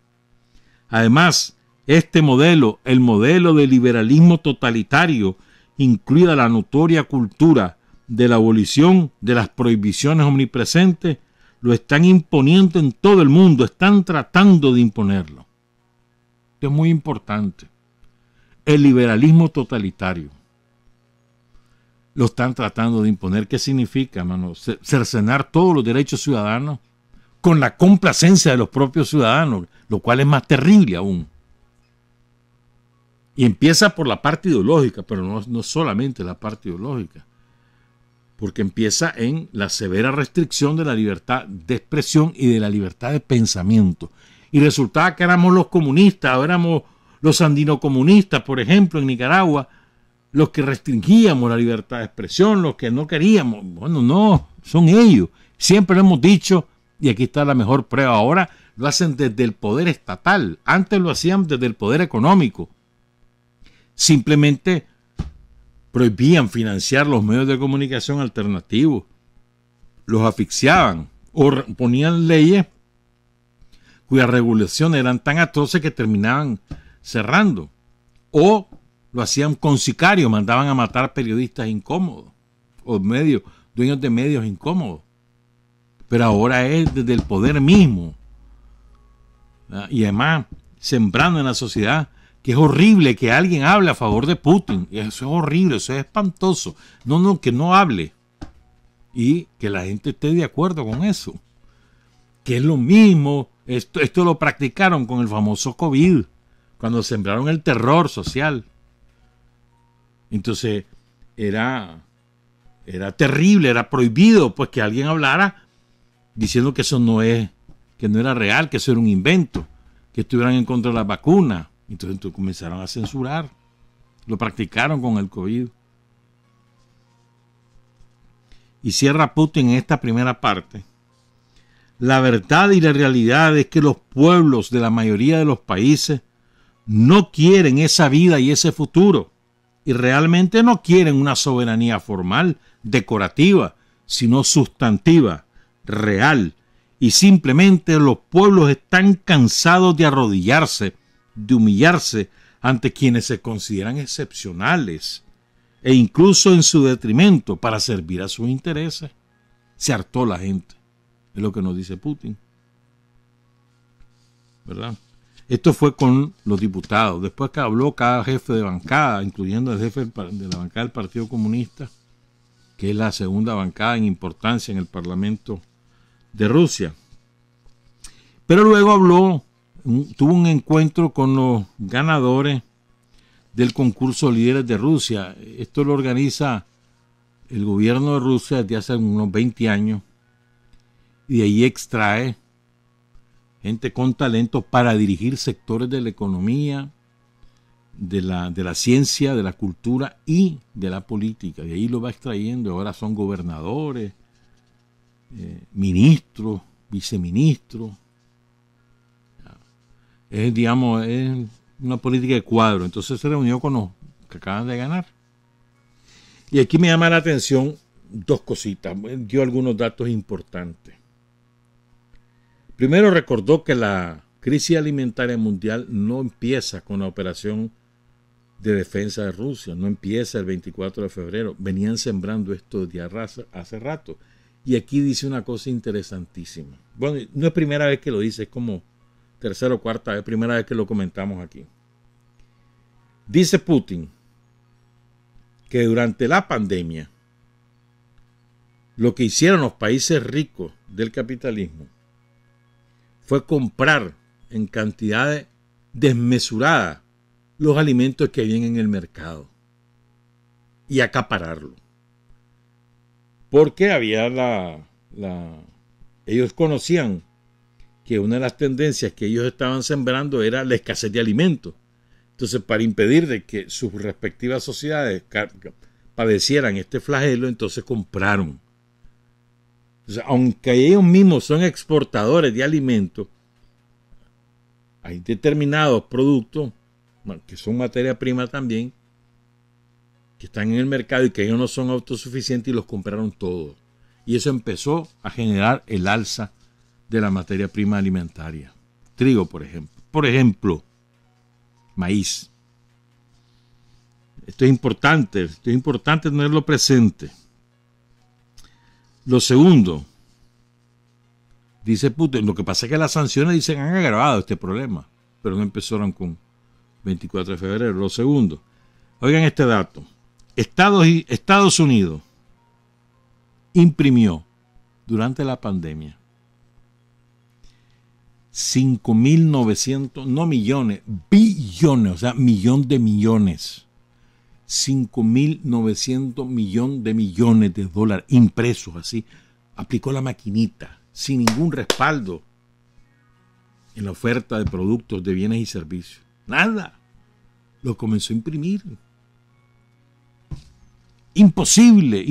Además, este modelo, el modelo de liberalismo totalitario, incluida la notoria cultura de la abolición de las prohibiciones omnipresentes, lo están imponiendo en todo el mundo, están tratando de imponerlo. Esto es muy importante. El liberalismo totalitario lo están tratando de imponer. ¿Qué significa, hermano? Cercenar todos los derechos ciudadanos con la complacencia de los propios ciudadanos, lo cual es más terrible aún. Y empieza por la parte ideológica, pero no solamente la parte ideológica, porque empieza en la severa restricción de la libertad de expresión y de la libertad de pensamiento. Y resultaba que éramos los comunistas, éramos los andinocomunistas, por ejemplo, en Nicaragua, los que restringíamos la libertad de expresión, los que no queríamos. Bueno, no, son ellos. Siempre lo hemos dicho, y aquí está la mejor prueba. Ahora lo hacen desde el poder estatal. Antes lo hacían desde el poder económico. Simplemente prohibían financiar los medios de comunicación alternativos. Los asfixiaban o ponían leyes cuyas regulaciones eran tan atroces que terminaban cerrando. O lo hacían con sicarios, mandaban a matar periodistas incómodos o dueños de medios incómodos. Pero ahora es desde el poder mismo. Y además, sembrando en la sociedad que es horrible que alguien hable a favor de Putin. Y eso es horrible, eso es espantoso. No, que no hable. Y que la gente esté de acuerdo con eso. Que es lo mismo. Esto lo practicaron con el famoso COVID, cuando sembraron el terror social. Entonces, era terrible, era prohibido pues que alguien hablara diciendo que eso no era real, que eso era un invento, que estuvieran en contra de las vacunas. Entonces comenzaron a censurar. Lo practicaron con el COVID. Y cierra Putin en esta primera parte. La verdad y la realidad es que los pueblos de la mayoría de los países no quieren esa vida y ese futuro. Y realmente no quieren una soberanía formal, decorativa, sino sustantiva, real. Y simplemente los pueblos están cansados de arrodillarse, de humillarse ante quienes se consideran excepcionales e incluso en su detrimento para servir a sus intereses. Se hartó la gente, es lo que nos dice Putin, ¿verdad? Esto fue con los diputados. Después que habló cada jefe de bancada, incluyendo el jefe de la bancada del Partido Comunista, que es la segunda bancada en importancia en el Parlamento de Rusia. Pero luego tuvo un encuentro con los ganadores del concurso Líderes de Rusia. Esto lo organiza el gobierno de Rusia desde hace unos 20 años. Y de ahí extrae gente con talento para dirigir sectores de la economía, de la ciencia, de la cultura y de la política. De ahí lo va extrayendo. Ahora son gobernadores, ministros, viceministros. Es una política de cuadro. Entonces se reunió con los que acaban de ganar. Y aquí me llama la atención dos cositas. Dio algunos datos importantes. Primero, recordó que la crisis alimentaria mundial no empieza con la operación de defensa de Rusia, no empieza el 24 de febrero. Venían sembrando esto desde hace rato. Y aquí dice una cosa interesantísima. Bueno, no es primera vez que lo dice, es como tercera o cuarta vez, primera vez que lo comentamos aquí. Dice Putin que durante la pandemia lo que hicieron los países ricos del capitalismo fue comprar en cantidades desmesuradas los alimentos que habían en el mercado y acapararlo. Porque había ellos conocían que una de las tendencias que ellos estaban sembrando era la escasez de alimentos. Entonces, para impedir de que sus respectivas sociedades padecieran este flagelo, entonces compraron. Entonces, aunque ellos mismos son exportadores de alimentos, hay determinados productos que son materia prima también, que están en el mercado y que ellos no son autosuficientes y los compraron todos. Y eso empezó a generar el alza de la materia prima alimentaria. Trigo, por ejemplo. Por ejemplo, maíz. Esto es importante tenerlo presente. Lo segundo, dice Putin, lo que pasa es que las sanciones dicen han agravado este problema, pero no empezaron con 24 de febrero. Lo segundo, oigan este dato, Estados Unidos imprimió durante la pandemia 5.900, no millones, billones, o sea, millón de millones. 5.900 millones de dólares impresos así. Aplicó la maquinita sin ningún respaldo en la oferta de productos, de bienes y servicios. Nada. Lo comenzó a imprimir. Imposible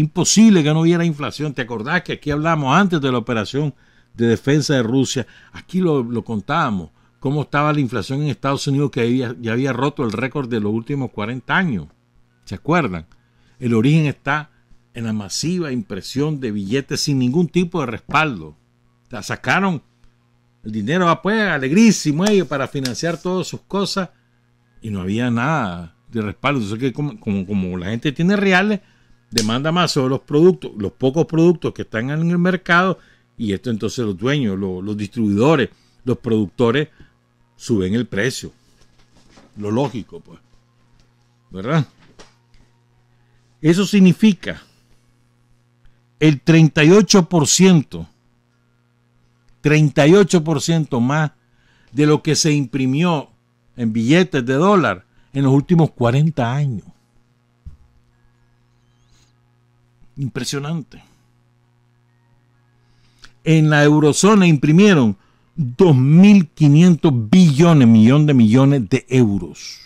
que no hubiera inflación. ¿Te acordás que aquí hablamos antes de la operación de defensa de Rusia? Aquí lo contábamos. Cómo estaba la inflación en Estados Unidos, que ya había roto el récord de los últimos 40 años. ¿Se acuerdan? El origen está en la masiva impresión de billetes sin ningún tipo de respaldo. O sea, sacaron el dinero pues alegrísimo ellos para financiar todas sus cosas y no había nada de respaldo. Entonces, que como la gente tiene reales, demanda más sobre los productos, los pocos productos que están en el mercado, y esto entonces los dueños, los distribuidores, los productores suben el precio. Lo lógico, pues. ¿Verdad? Eso significa el 38% más de lo que se imprimió en billetes de dólar en los últimos 40 años. Impresionante. En la eurozona imprimieron 2.500 millones de euros.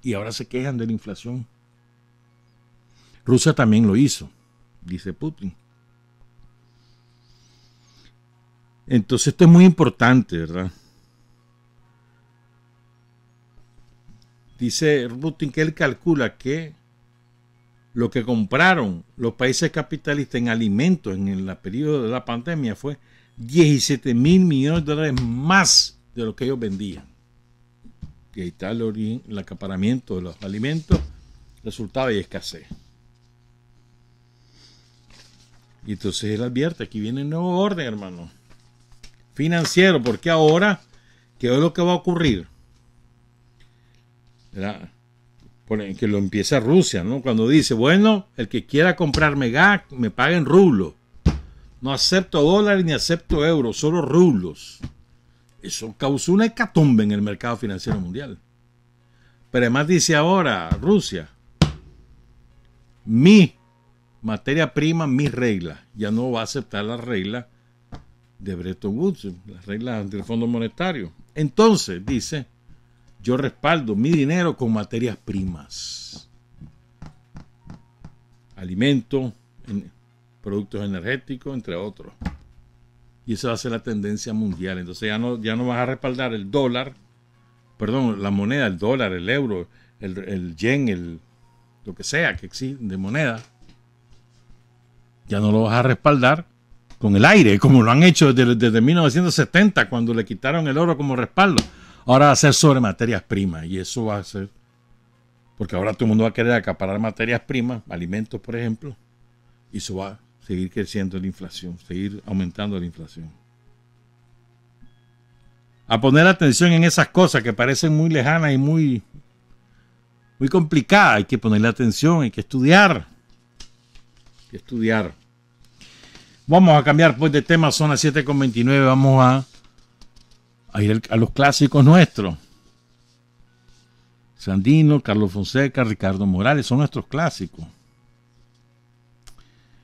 Y ahora se quejan de la inflación. Rusia también lo hizo, dice Putin. Entonces esto es muy importante, ¿verdad? Dice Putin que él calcula que lo que compraron los países capitalistas en alimentos en el periodo de la pandemia fue 17.000 millones de dólares más de lo que ellos vendían. Y ahí está el origen, el acaparamiento de los alimentos, resultado de escasez. Y entonces él advierte, aquí viene el nuevo orden, hermano, financiero, porque ahora, ¿qué es lo que va a ocurrir? ¿Verdad? Que lo empieza Rusia, ¿no? Cuando dice, bueno, el que quiera comprarme gas, me paga en rublos. No acepto dólares ni acepto euros, solo rublos. Eso causó una hecatombe en el mercado financiero mundial. Pero además dice ahora Rusia, mi materia prima, mis reglas. Ya no va a aceptar las reglas de Bretton Woods, las reglas del Fondo Monetario. Entonces, dice, yo respaldo mi dinero con materias primas. Alimentos, productos energéticos, entre otros. Y esa va a ser la tendencia mundial. Entonces ya no vas a respaldar el dólar, perdón, la moneda, el dólar, el euro, el yen, lo que sea que existe de moneda. Ya no lo vas a respaldar con el aire, como lo han hecho desde 1970, cuando le quitaron el oro como respaldo. Ahora va a ser sobre materias primas, y eso va a ser, porque ahora todo el mundo va a querer acaparar materias primas, alimentos, por ejemplo, y eso va a seguir creciendo la inflación, seguir aumentando la inflación. A poner atención en esas cosas que parecen muy lejanas y muy complicadas. Hay que ponerle atención, hay que estudiar. Vamos a cambiar pues de tema, son las 7:29, vamos a ir a los clásicos nuestros. Sandino, Carlos Fonseca, Ricardo Morales, son nuestros clásicos.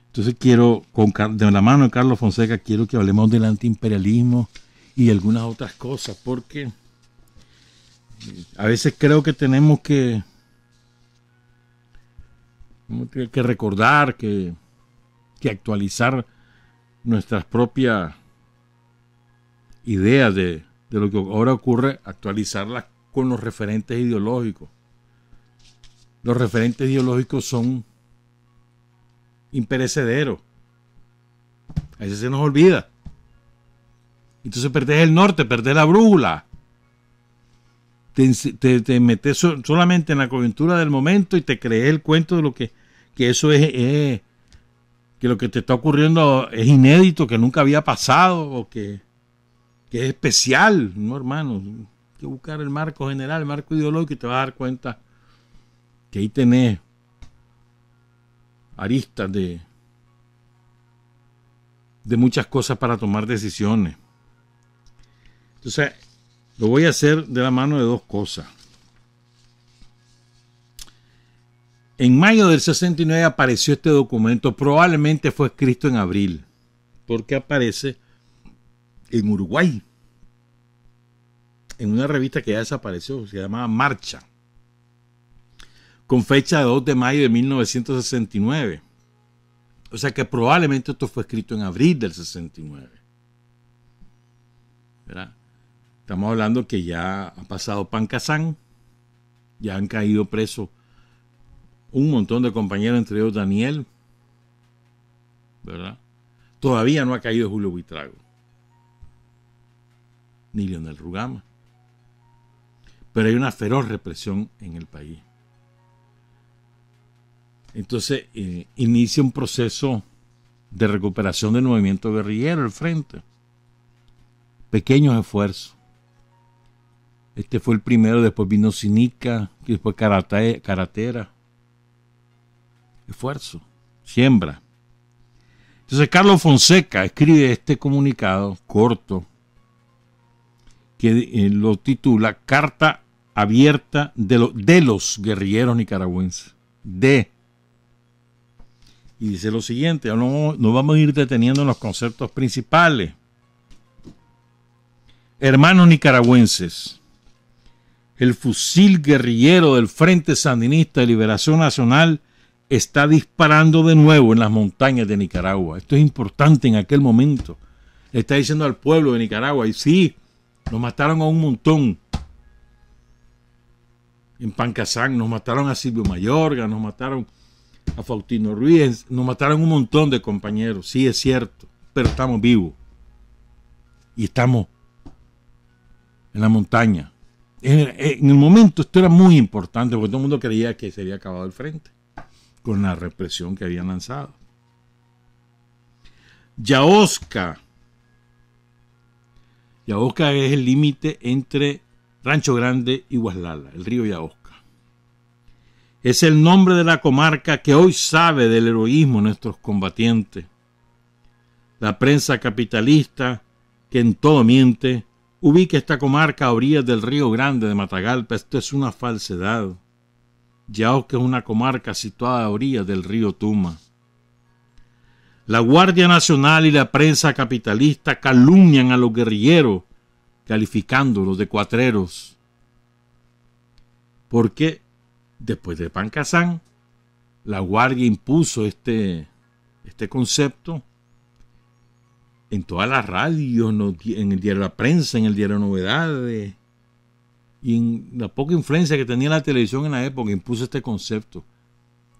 Entonces quiero, de la mano de Carlos Fonseca, quiero que hablemos del antiimperialismo y algunas otras cosas, porque a veces creo que tenemos que recordar, que actualizar nuestras propias ideas de lo que ahora ocurre, actualizarlas con los referentes ideológicos. Los referentes ideológicos son imperecederos. A veces se nos olvida. Entonces perdés el norte, perdés la brújula. Te metes solamente en la coyuntura del momento y te crees el cuento de lo que eso es que lo que te está ocurriendo es inédito, que nunca había pasado o que es especial. No, hermano, hay que buscar el marco general, el marco ideológico, y te vas a dar cuenta que ahí tenés aristas de muchas cosas para tomar decisiones. Entonces, lo voy a hacer de la mano de dos cosas. En mayo del 69 apareció este documento, probablemente fue escrito en abril, porque aparece en Uruguay, en una revista que ya desapareció, se llamaba Marcha, con fecha de 2 de mayo de 1969. O sea que probablemente esto fue escrito en abril del 69. ¿Verdad? Estamos hablando que ya ha pasado Pancasán, ya han caído presos un montón de compañeros, entre ellos Daniel, ¿verdad? Todavía no ha caído Julio Buitrago, ni Leonel Rugama. Pero hay una feroz represión en el país. Entonces inicia un proceso de recuperación del movimiento guerrillero, el frente. Pequeños esfuerzos. Este fue el primero, después vino Sinica, después Caratera. Esfuerzo, siembra. Entonces Carlos Fonseca escribe este comunicado corto que lo titula Carta abierta de los guerrilleros nicaragüenses. Y dice lo siguiente, no vamos a ir deteniendo en los conceptos principales. Hermanos nicaragüenses, el fusil guerrillero del Frente Sandinista de Liberación Nacional está disparando de nuevo en las montañas de Nicaragua. Esto es importante en aquel momento. Le está diciendo al pueblo de Nicaragua, y sí, nos mataron a un montón. En Pancasán nos mataron a Silvio Mayorga, nos mataron a Faustino Ruiz, nos mataron un montón de compañeros. Sí, es cierto, pero estamos vivos. Y estamos en la montaña. En el momento esto era muy importante porque todo el mundo creía que se había acabado el frente con la represión que habían lanzado. Yaosca. Yaosca es el límite entre Rancho Grande y Guaslala, el río Yaosca. Es el nombre de la comarca que hoy sabe del heroísmo de nuestros combatientes. La prensa capitalista, que en todo miente, ubica esta comarca a orillas del río Grande de Matagalpa. Esto es una falsedad. Yaosca es una comarca situada a orillas del río Tuma. La Guardia Nacional y la prensa capitalista calumnian a los guerrilleros, calificándolos de cuatreros. Porque después de Pancasán, la Guardia impuso este concepto en todas las radios, en el diario La Prensa, en el diario Novedades, y en la poca influencia que tenía la televisión en la época, impuso este concepto,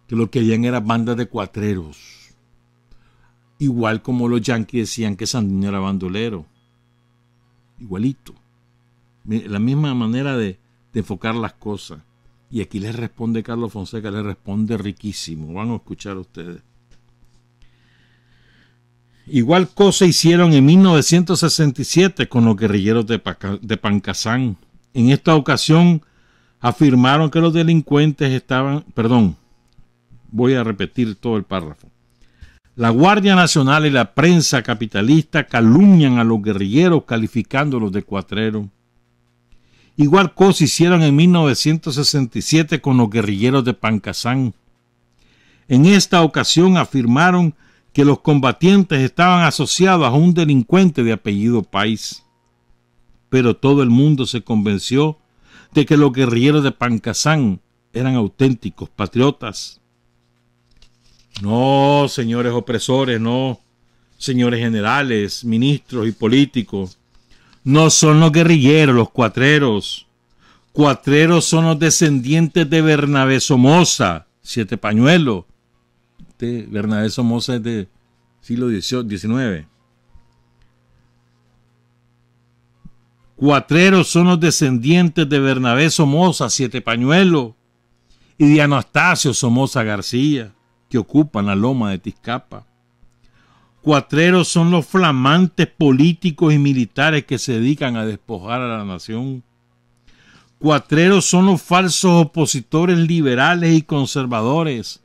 que lo que habían eran bandas de cuatreros. Igual como los yanquis decían que Sandino era bandolero. Igualito. La misma manera de enfocar las cosas. Y aquí les responde Carlos Fonseca, les responde riquísimo. Van a escuchar ustedes. Igual cosa hicieron en 1967 con los guerrilleros de Pancasán. En esta ocasión afirmaron que los delincuentes estaban... Perdón, voy a repetir todo el párrafo. La Guardia Nacional y la prensa capitalista calumnian a los guerrilleros calificándolos de cuatreros. Igual cosa hicieron en 1967 con los guerrilleros de Pancasán. En esta ocasión afirmaron que los combatientes estaban asociados a un delincuente de apellido Páez. Pero todo el mundo se convenció de que los guerrilleros de Pancasán eran auténticos patriotas. No, señores opresores, no, señores generales, ministros y políticos. No son los guerrilleros, los cuatreros. Cuatreros son los descendientes de Bernabé Somoza, Siete Pañuelos. Bernabé Somoza es del siglo XIX. Cuatreros son los descendientes de Bernabé Somoza, Siete Pañuelos, y de Anastasio Somoza García, que ocupan la loma de Tizcapa. Cuatreros son los flamantes políticos y militares que se dedican a despojar a la nación. Cuatreros son los falsos opositores liberales y conservadores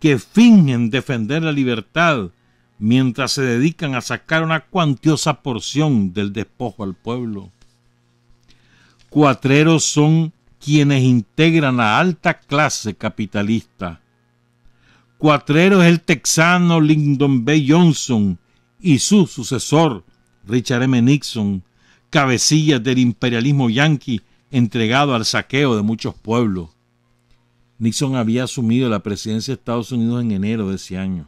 que fingen defender la libertad mientras se dedican a sacar una cuantiosa porción del despojo al pueblo. Cuatreros son quienes integran la alta clase capitalista. Cuatrero es el texano Lyndon B. Johnson y su sucesor, Richard M. Nixon, cabecillas del imperialismo yanqui entregado al saqueo de muchos pueblos. Nixon había asumido la presidencia de Estados Unidos en enero de ese año.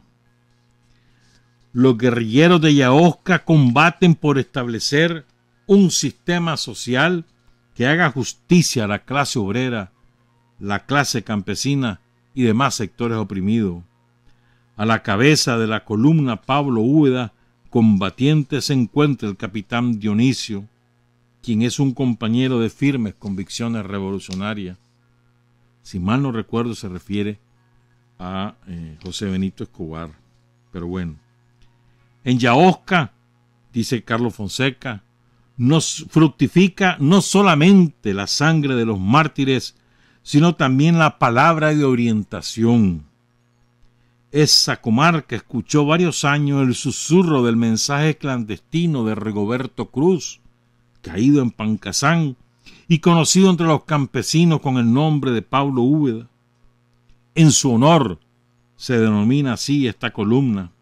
Los guerrilleros de Yaosca combaten por establecer un sistema social que haga justicia a la clase obrera, la clase campesina y demás sectores oprimidos. A la cabeza de la columna Pablo Úbeda combatiente se encuentra el capitán Dionisio, quien es un compañero de firmes convicciones revolucionarias. Si mal no recuerdo, se refiere a José Benito Escobar. Pero bueno. En Yaosca, dice Carlos Fonseca, nos fructifica no solamente la sangre de los mártires, sino también la palabra de orientación. Esa comarca escuchó varios años el susurro del mensaje clandestino de Rigoberto Cruz, caído en Pancasán y conocido entre los campesinos con el nombre de Pablo Úbeda. En su honor se denomina así esta columna.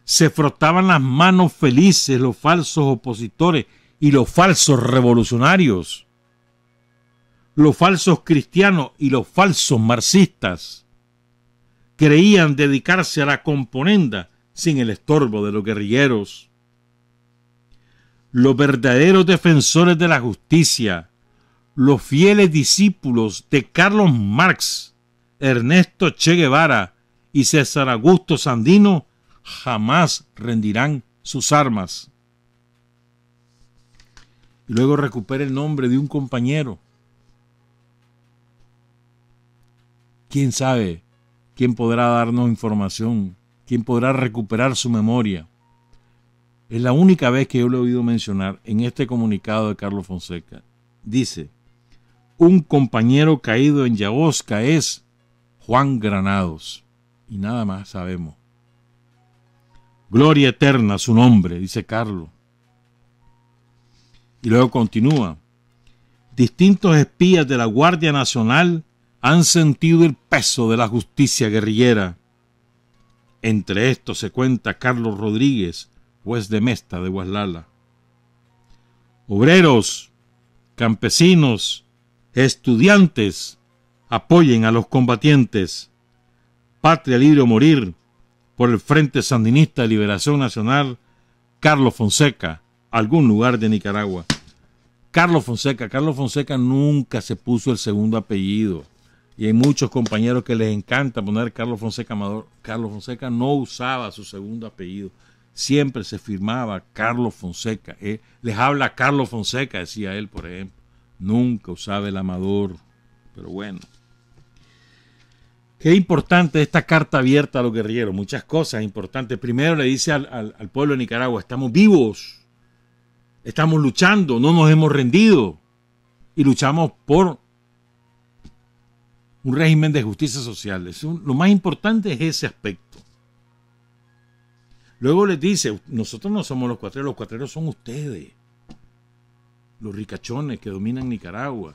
Se frotaban las manos felices los falsos opositores y los falsos revolucionarios, los falsos cristianos y los falsos marxistas. Creían dedicarse a la componenda sin el estorbo de los guerrilleros. Los verdaderos defensores de la justicia, los fieles discípulos de Carlos Marx, Ernesto Che Guevara y César Augusto Sandino, jamás rendirán sus armas. Y luego recupera el nombre de un compañero. ¿Quién sabe? ¿Quién podrá darnos información? ¿Quién podrá recuperar su memoria? Es la única vez que yo lo he oído mencionar en este comunicado de Carlos Fonseca. Dice, un compañero caído en Yaosca es Juan Granados. Y nada más sabemos. Gloria eterna a su nombre, dice Carlos. Y luego continúa. Distintos espías de la Guardia Nacional han sentido el peso de la justicia guerrillera. Entre estos se cuenta Carlos Rodríguez, juez de Mesta de Guaslala. Obreros, campesinos, estudiantes, apoyen a los combatientes. Patria libre o morir. Por el Frente Sandinista de Liberación Nacional, Carlos Fonseca, algún lugar de Nicaragua. Carlos Fonseca nunca se puso el segundo apellido. Y hay muchos compañeros que les encanta poner Carlos Fonseca Amador. Carlos Fonseca no usaba su segundo apellido. Siempre se firmaba Carlos Fonseca. Les habla Carlos Fonseca, decía él, por ejemplo. Nunca usaba el Amador. Pero bueno. Qué importante esta carta abierta a los guerrilleros. Muchas cosas importantes. Primero le dice al pueblo de Nicaragua, estamos vivos. Estamos luchando, no nos hemos rendido. Y luchamos por un régimen de justicia social. Lo más importante es ese aspecto. Luego les dice, nosotros no somos los cuatreros son ustedes. Los ricachones que dominan Nicaragua.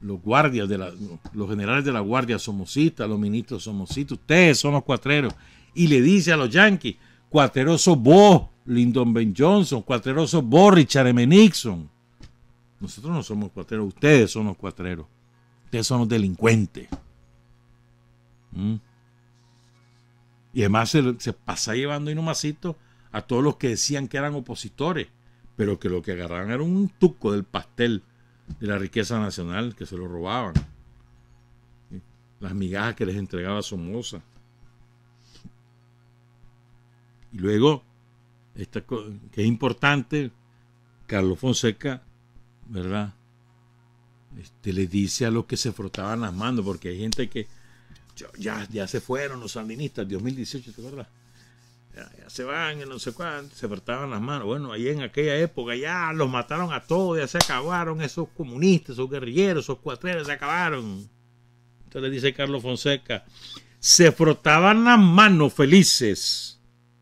Los guardias, los generales de la guardia somocistas, los ministros somocistas, ustedes son los cuatreros. Y le dice a los yanquis, cuatreros sos vos, Lyndon B. Johnson, cuatreros sos vos, Richard M. Nixon. Nosotros no somos cuatreros, ustedes son los cuatreros. Ustedes son los delincuentes. Y además se pasa llevando inumasito a todos los que decían que eran opositores, pero que lo que agarraban era un tuco del pastel de la riqueza nacional, que se lo robaban. Las migajas que les entregaba Somoza. Y luego, que es importante, Carlos Fonseca, ¿verdad? Le dice a los que se frotaban las manos, porque hay gente que ya se fueron los sandinistas, 2018, ¿te acuerdas? ya se van, no sé cuánto, se frottaban las manos. Bueno, ahí en aquella época ya los mataron a todos, ya se acabaron esos comunistas, esos guerrilleros, esos cuatreros, se acabaron. Entonces le dice Carlos Fonseca, se frotaban las manos felices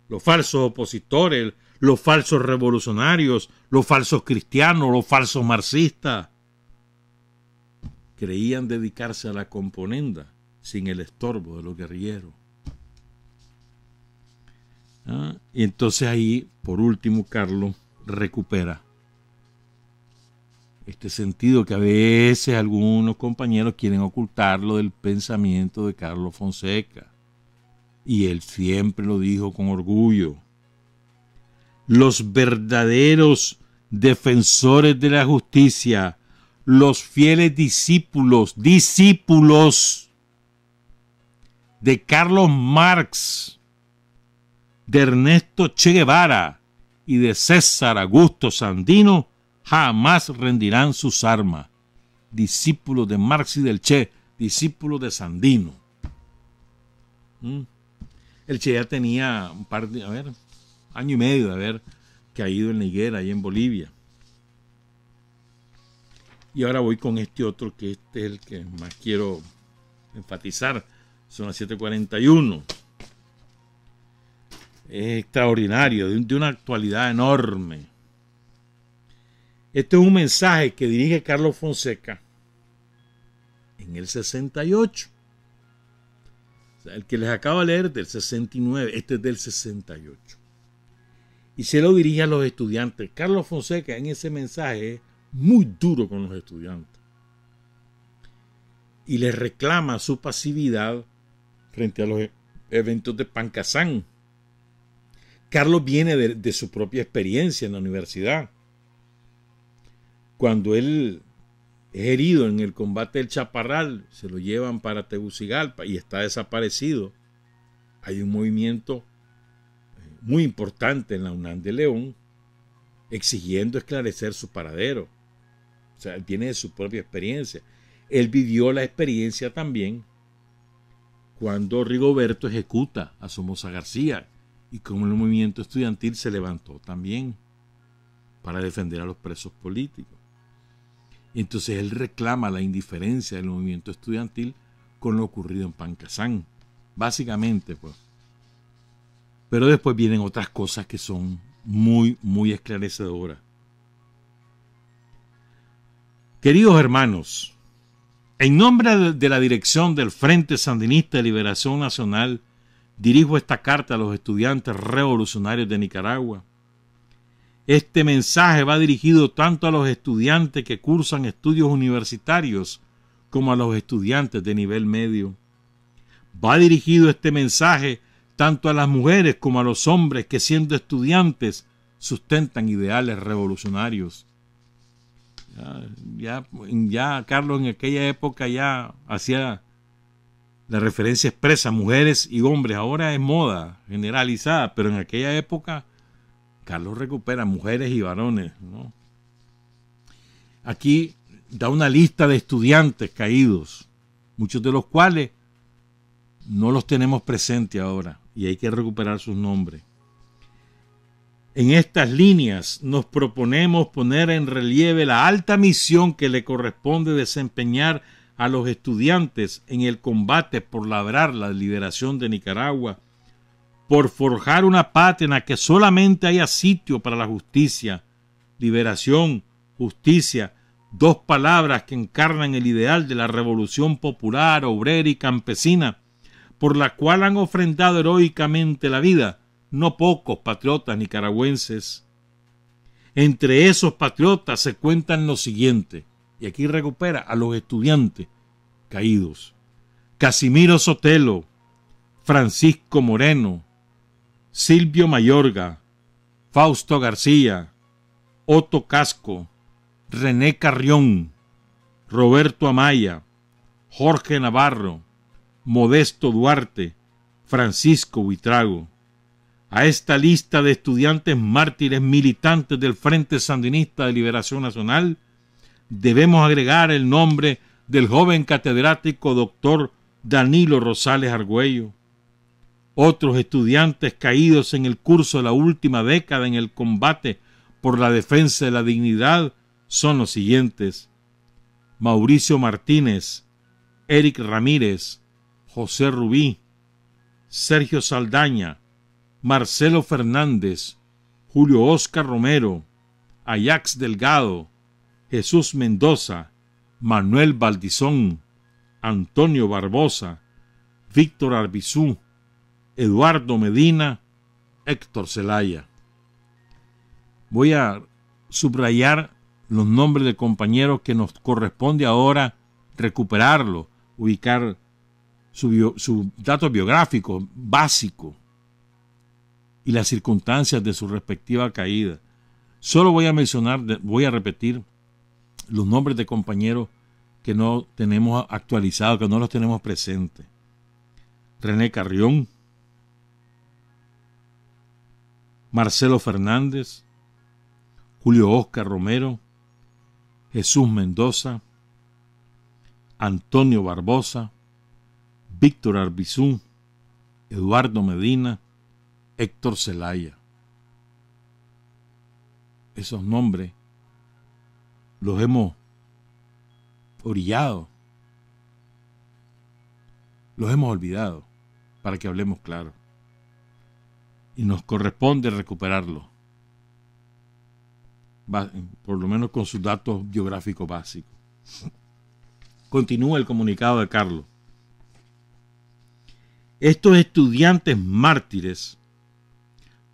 los falsos opositores, los falsos revolucionarios, los falsos cristianos, los falsos marxistas. Creían dedicarse a la componenda sin el estorbo de los guerrilleros. Y entonces ahí, por último, Carlos recupera este sentido que a veces algunos compañeros quieren ocultarlo del pensamiento de Carlos Fonseca. Y él siempre lo dijo con orgullo. Los verdaderos defensores de la justicia, los fieles discípulos de Carlos Marx, de Ernesto Che Guevara y de César Augusto Sandino, jamás rendirán sus armas. Discípulos de Marx y del Che, discípulos de Sandino. El Che ya tenía año y medio de haber caído en la higuera ahí en Bolivia. Y ahora voy con este otro, que este es el que más quiero enfatizar. Son las 7:41. Es extraordinario, de una actualidad enorme. Este es un mensaje que dirige Carlos Fonseca en el 68. O sea, el que les acabo de leer del 69, este es del 68. Y se lo dirige a los estudiantes. Carlos Fonseca en ese mensaje es muy duro con los estudiantes. Y les reclama su pasividad frente a los eventos de Pancasán. Carlos viene de su propia experiencia en la universidad. Cuando él es herido en el combate del Chaparral, se lo llevan para Tegucigalpa y está desaparecido. Hay un movimiento muy importante en la UNAM de León exigiendo esclarecer su paradero. O sea, él viene de su propia experiencia. Él vivió la experiencia también cuando Rigoberto ejecuta a Somoza García y como el movimiento estudiantil se levantó también para defender a los presos políticos. Entonces él reclama la indiferencia del movimiento estudiantil con lo ocurrido en Pancasán, básicamente, pues. Pero después vienen otras cosas que son muy, muy esclarecedoras. Queridos hermanos, en nombre de la dirección del Frente Sandinista de Liberación Nacional, dirijo esta carta a los estudiantes revolucionarios de Nicaragua. Este mensaje va dirigido tanto a los estudiantes que cursan estudios universitarios como a los estudiantes de nivel medio. Va dirigido este mensaje tanto a las mujeres como a los hombres que siendo estudiantes sustentan ideales revolucionarios. Ya Carlos en aquella época ya hacía la referencia expresa, mujeres y hombres. Ahora es moda generalizada, pero en aquella época Carlos recupera mujeres y varones, ¿no? Aquí da una lista de estudiantes caídos, muchos de los cuales no los tenemos presentes ahora y hay que recuperar sus nombres. En estas líneas nos proponemos poner en relieve la alta misión que le corresponde desempeñar a los estudiantes en el combate por lograr la liberación de Nicaragua, por forjar una patria en la que solamente haya sitio para la justicia, liberación, justicia, dos palabras que encarnan el ideal de la revolución popular, obrera y campesina, por la cual han ofrendado heroicamente la vida no pocos patriotas nicaragüenses. Entre esos patriotas se cuentan los siguientes, y aquí recupera a los estudiantes caídos: Casimiro Sotelo, Francisco Moreno, Silvio Mayorga, Fausto García, Otto Casco, René Carrión, Roberto Amaya, Jorge Navarro, Modesto Duarte, Francisco Buitrago. A esta lista de estudiantes mártires militantes del Frente Sandinista de Liberación Nacional debemos agregar el nombre del joven catedrático doctor Danilo Rosales Argüello, Otros estudiantes caídos en el curso de la última década en el combate por la defensa de la dignidad son los siguientes: Mauricio Martínez, Eric Ramírez, José Rubí, Sergio Saldaña, Marcelo Fernández, Julio Óscar Romero, Ajax Delgado, Jesús Mendoza, Manuel Valdizón, Antonio Barbosa, Víctor Arbizú, Eduardo Medina, Héctor Zelaya. Voy a subrayar los nombres de compañeros que nos corresponde ahora recuperarlo, ubicar su datos biográficos básico y las circunstancias de su respectiva caída. Solo voy a repetir los nombres de compañeros que no tenemos actualizados, que no los tenemos presentes. René Carrión, Marcelo Fernández, Julio Óscar Romero, Jesús Mendoza, Antonio Barbosa, Víctor Arbizú, Eduardo Medina, Héctor Zelaya. Esos nombres los hemos orillado, los hemos olvidado, para que hablemos claro. Y nos corresponde recuperarlos, por lo menos con sus datos biográficos básicos. Continúa el comunicado de Carlos. Estos estudiantes mártires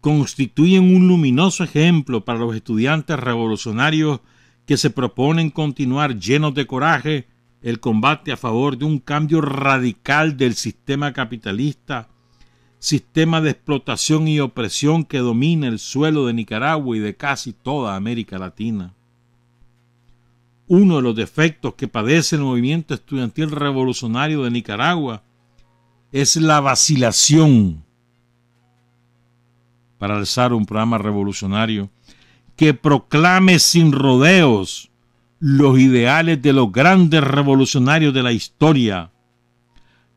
constituyen un luminoso ejemplo para los estudiantes revolucionarios que se proponen continuar llenos de coraje el combate a favor de un cambio radical del sistema capitalista, sistema de explotación y opresión que domina el suelo de Nicaragua y de casi toda América Latina. Uno de los defectos que padece el movimiento estudiantil revolucionario de Nicaragua es la vacilación para alzar un programa revolucionario que proclame sin rodeos los ideales de los grandes revolucionarios de la historia: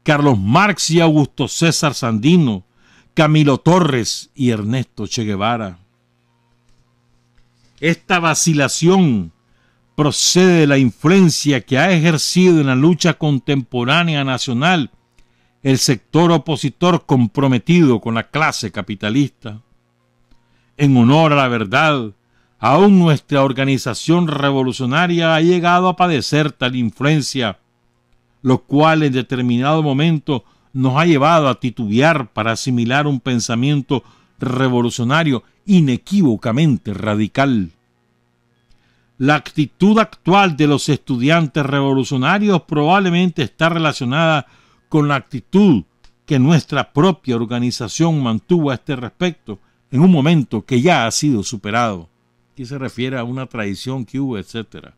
Carlos Marx y Augusto César Sandino, Camilo Torres y Ernesto Che Guevara. Esta vacilación procede de la influencia que ha ejercido en la lucha contemporánea nacional el sector opositor comprometido con la clase capitalista. En honor a la verdad, aún nuestra organización revolucionaria ha llegado a padecer tal influencia, lo cual en determinado momento nos ha llevado a titubear para asimilar un pensamiento revolucionario inequívocamente radical. La actitud actual de los estudiantes revolucionarios probablemente está relacionada con la actitud que nuestra propia organización mantuvo a este respecto en un momento que ya ha sido superado. Aquí se refiere a una tradición que hubo, etc.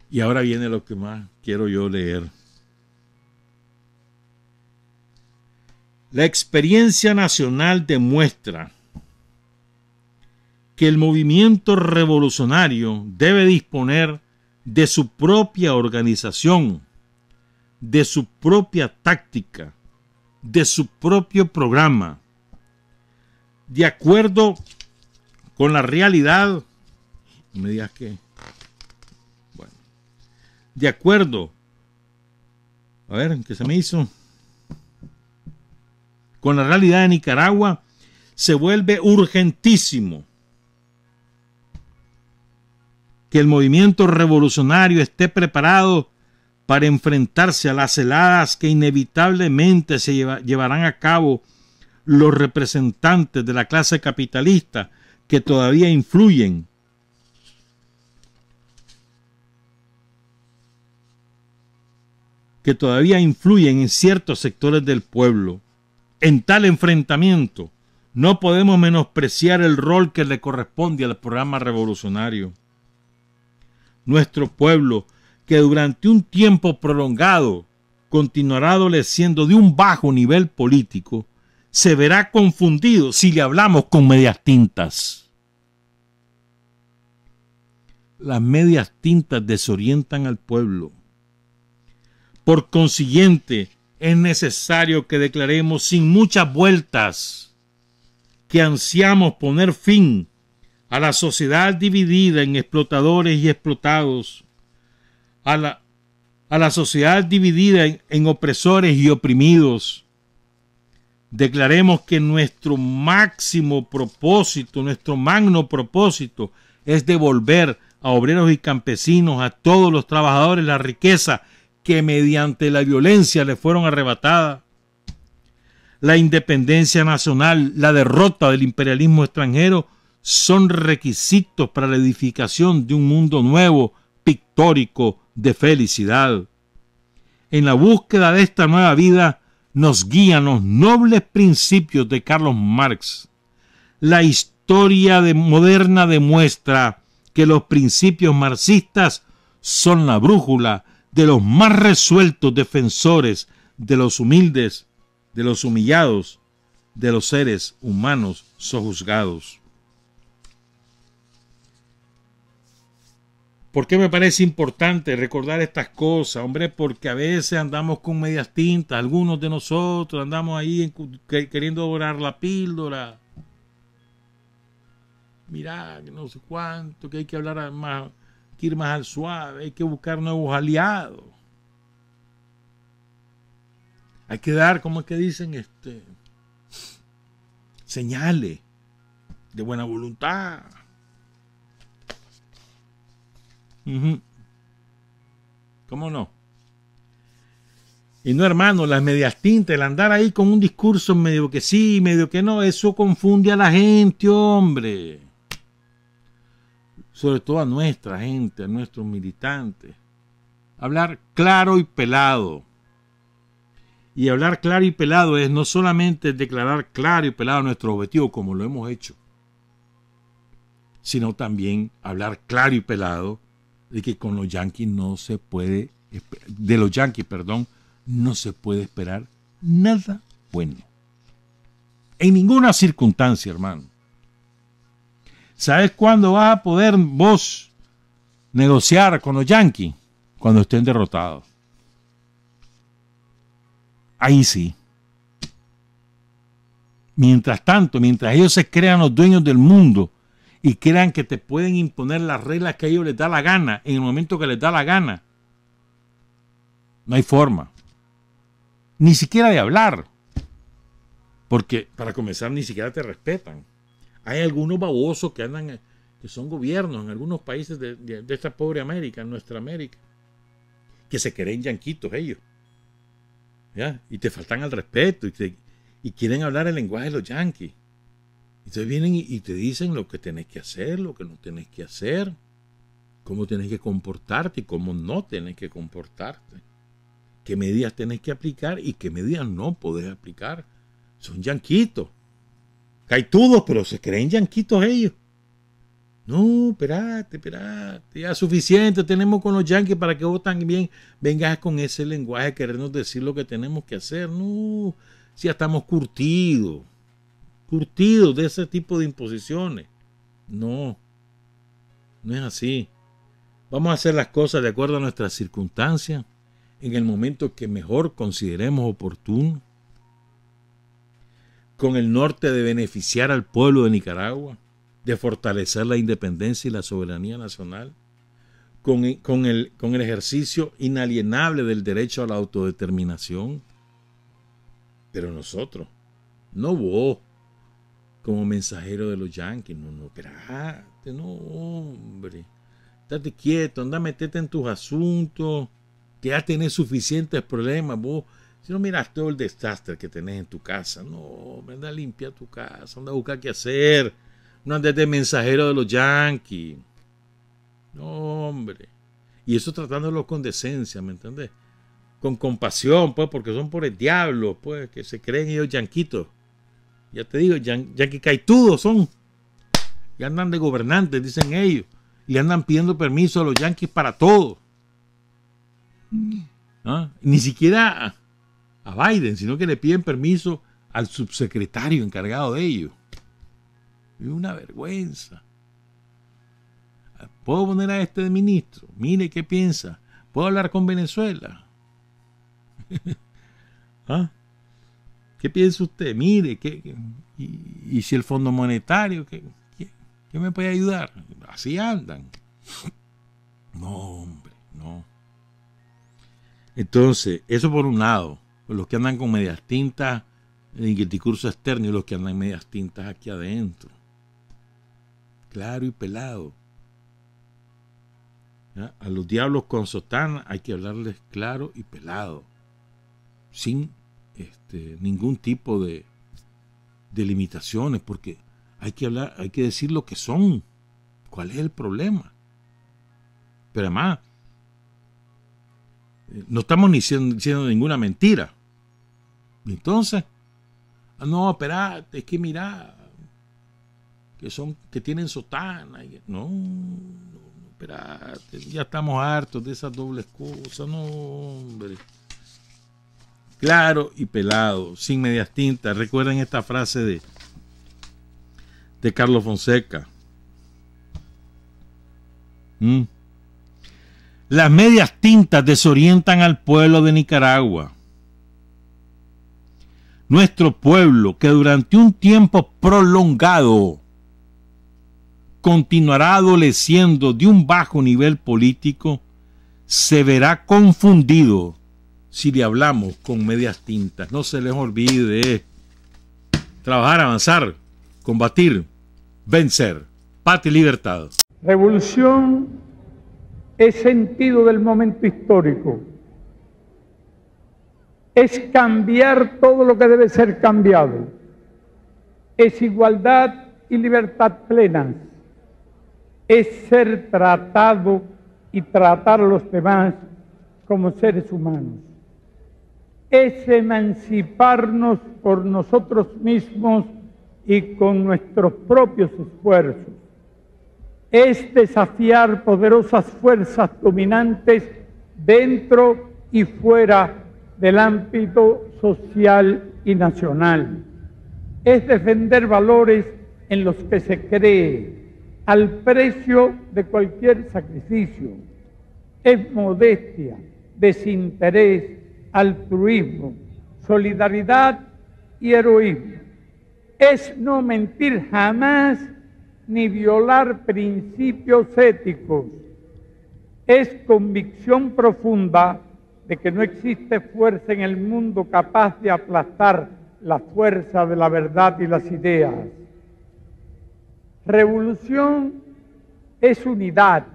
Y ahora viene lo que más quiero yo leer. La experiencia nacional demuestra que el movimiento revolucionario debe disponer de su propia organización, de su propia táctica, de su propio programa, de acuerdo con la realidad. No me digas que... Bueno. De acuerdo. A ver, ¿qué se me hizo? Con la realidad de Nicaragua, se vuelve urgentísimo que el movimiento revolucionario esté preparado para enfrentarse a las heladas que inevitablemente se llevarán a cabo los representantes de la clase capitalista que todavía influyen en ciertos sectores del pueblo. En tal enfrentamiento no podemos menospreciar el rol que le corresponde al programa revolucionario. Nuestro pueblo, que durante un tiempo prolongado continuará adoleciendo de un bajo nivel político, se verá confundido si le hablamos con medias tintas. Las medias tintas desorientan al pueblo. Por consiguiente, es necesario que declaremos sin muchas vueltas que ansiamos poner fin a la sociedad dividida en explotadores y explotados, a la sociedad dividida en opresores y oprimidos. Declaremos que nuestro máximo propósito, nuestro magno propósito es devolver a obreros y campesinos, a todos los trabajadores, la riqueza que mediante la violencia les fueron arrebatadas. La independencia nacional, la derrota del imperialismo extranjero son requisitos para la edificación de un mundo nuevo, pictórico, de felicidad. En la búsqueda de esta nueva vida nos guían los nobles principios de Carlos Marx. La historia moderna demuestra que los principios marxistas son la brújula de los más resueltos defensores de los humildes, de los humillados, de los seres humanos sojuzgados. ¿Por qué me parece importante recordar estas cosas? Hombre, porque a veces andamos con medias tintas, algunos de nosotros andamos ahí queriendo dorar la píldora. Mirá, que no sé cuánto, que hay que hablar más, que ir más al suave, hay que buscar nuevos aliados. Hay que dar, ¿cómo es que dicen? Señales de buena voluntad. ¿Cómo no? Y no, hermano, las medias tintas, el andar ahí con un discurso medio que sí, medio que no, eso confunde a la gente, hombre. Sobre todo a nuestra gente, a nuestros militantes. Hablar claro y pelado. Y hablar claro y pelado es no solamente declarar claro y pelado nuestro objetivo, como lo hemos hecho, sino también hablar claro y pelado de que con los yanquis no se puede, de los yanquis, perdón, no se puede esperar nada bueno. En ninguna circunstancia, hermano. ¿Sabes cuándo vas a poder vos negociar con los yanquis? Cuando estén derrotados. Ahí sí. Mientras tanto, mientras ellos se crean los dueños del mundo y crean que te pueden imponer las reglas que a ellos les da la gana, en el momento que les da la gana, no hay forma. Ni siquiera de hablar. Porque, para comenzar, ni siquiera te respetan. Hay algunos babosos que andan, que son gobiernos en algunos países de esta pobre América, en nuestra América, que se creen yanquitos ellos. ¿Ya? Y te faltan al respeto y quieren hablar el lenguaje de los yanquis. Entonces vienen y te dicen lo que tenés que hacer, lo que no tenés que hacer, cómo tenés que comportarte y cómo no tenés que comportarte, qué medidas tenés que aplicar y qué medidas no podés aplicar. Son yanquitos, caitudos, pero se creen yanquitos ellos. No, espérate, ya suficiente tenemos con los yanquis para que vos también vengas con ese lenguaje, querernos decir lo que tenemos que hacer. No, si ya estamos curtidos de ese tipo de imposiciones. No es así. Vamos a hacer las cosas de acuerdo a nuestras circunstancias, en el momento que mejor consideremos oportuno, con el norte de beneficiar al pueblo de Nicaragua, de fortalecer la independencia y la soberanía nacional, con el ejercicio inalienable del derecho a la autodeterminación. Pero nosotros, no vos, como mensajero de los yanquis, no, espérate, no, hombre, estate quieto, anda, metete en tus asuntos, que ya tenés suficientes problemas, vos, si no miras todo el desastre que tenés en tu casa, no, anda a limpiar tu casa, anda a buscar qué hacer, no andes de mensajero de los yanquis, no, hombre, y eso tratándolo con decencia, ¿me entendés? Con compasión, pues, porque son por el diablo, pues, que se creen ellos yanquitos. Ya te digo, yanquis caitudos son. Y andan de gobernantes, dicen ellos. Y le andan pidiendo permiso a los yanquis para todo. ¿Ah? Ni siquiera a Biden, sino que le piden permiso al subsecretario encargado de ellos. Es una vergüenza. ¿Puedo poner a este de ministro? Mire qué piensa. ¿Puedo hablar con Venezuela? ¿Ah? ¿Qué piensa usted? Mire, y si el Fondo Monetario, ¿qué me puede ayudar? Así andan. No, hombre, no. Entonces, eso por un lado, los que andan con medias tintas en el discurso externo y los que andan medias tintas aquí adentro. Claro y pelado. ¿Ya? A los diablos con sotana hay que hablarles claro y pelado, sin ningún tipo de limitaciones, porque hay que decir lo que son, cuál es el problema. Pero además, no estamos diciendo ninguna mentira. Entonces, no, espérate, es que mira, que tienen sotana. No, espérate, ya estamos hartos de esas dobles cosas, no, hombre. Claro y pelado, sin medias tintas. Recuerden esta frase de Carlos Fonseca. Las medias tintas desorientan al pueblo de Nicaragua. Nuestro pueblo, que durante un tiempo prolongado continuará adoleciendo de un bajo nivel político, se verá confundido si le hablamos con medias tintas. No se les olvide trabajar, avanzar, combatir, vencer. Patria y libertad. Revolución es sentido del momento histórico. Es cambiar todo lo que debe ser cambiado. Es igualdad y libertad plenas. Es ser tratado y tratar a los demás como seres humanos. Es emanciparnos por nosotros mismos y con nuestros propios esfuerzos. Es desafiar poderosas fuerzas dominantes dentro y fuera del ámbito social y nacional. Es defender valores en los que se cree, al precio de cualquier sacrificio. Es modestia, desinterés, altruismo, solidaridad y heroísmo. Es no mentir jamás ni violar principios éticos. Es convicción profunda de que no existe fuerza en el mundo capaz de aplastar la fuerza de la verdad y las ideas. Revolución es unidad,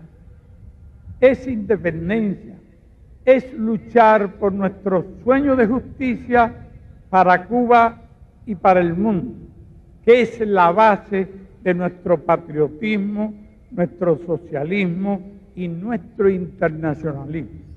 es independencia, es luchar por nuestro sueño de justicia para Cuba y para el mundo, que es la base de nuestro patriotismo, nuestro socialismo y nuestro internacionalismo.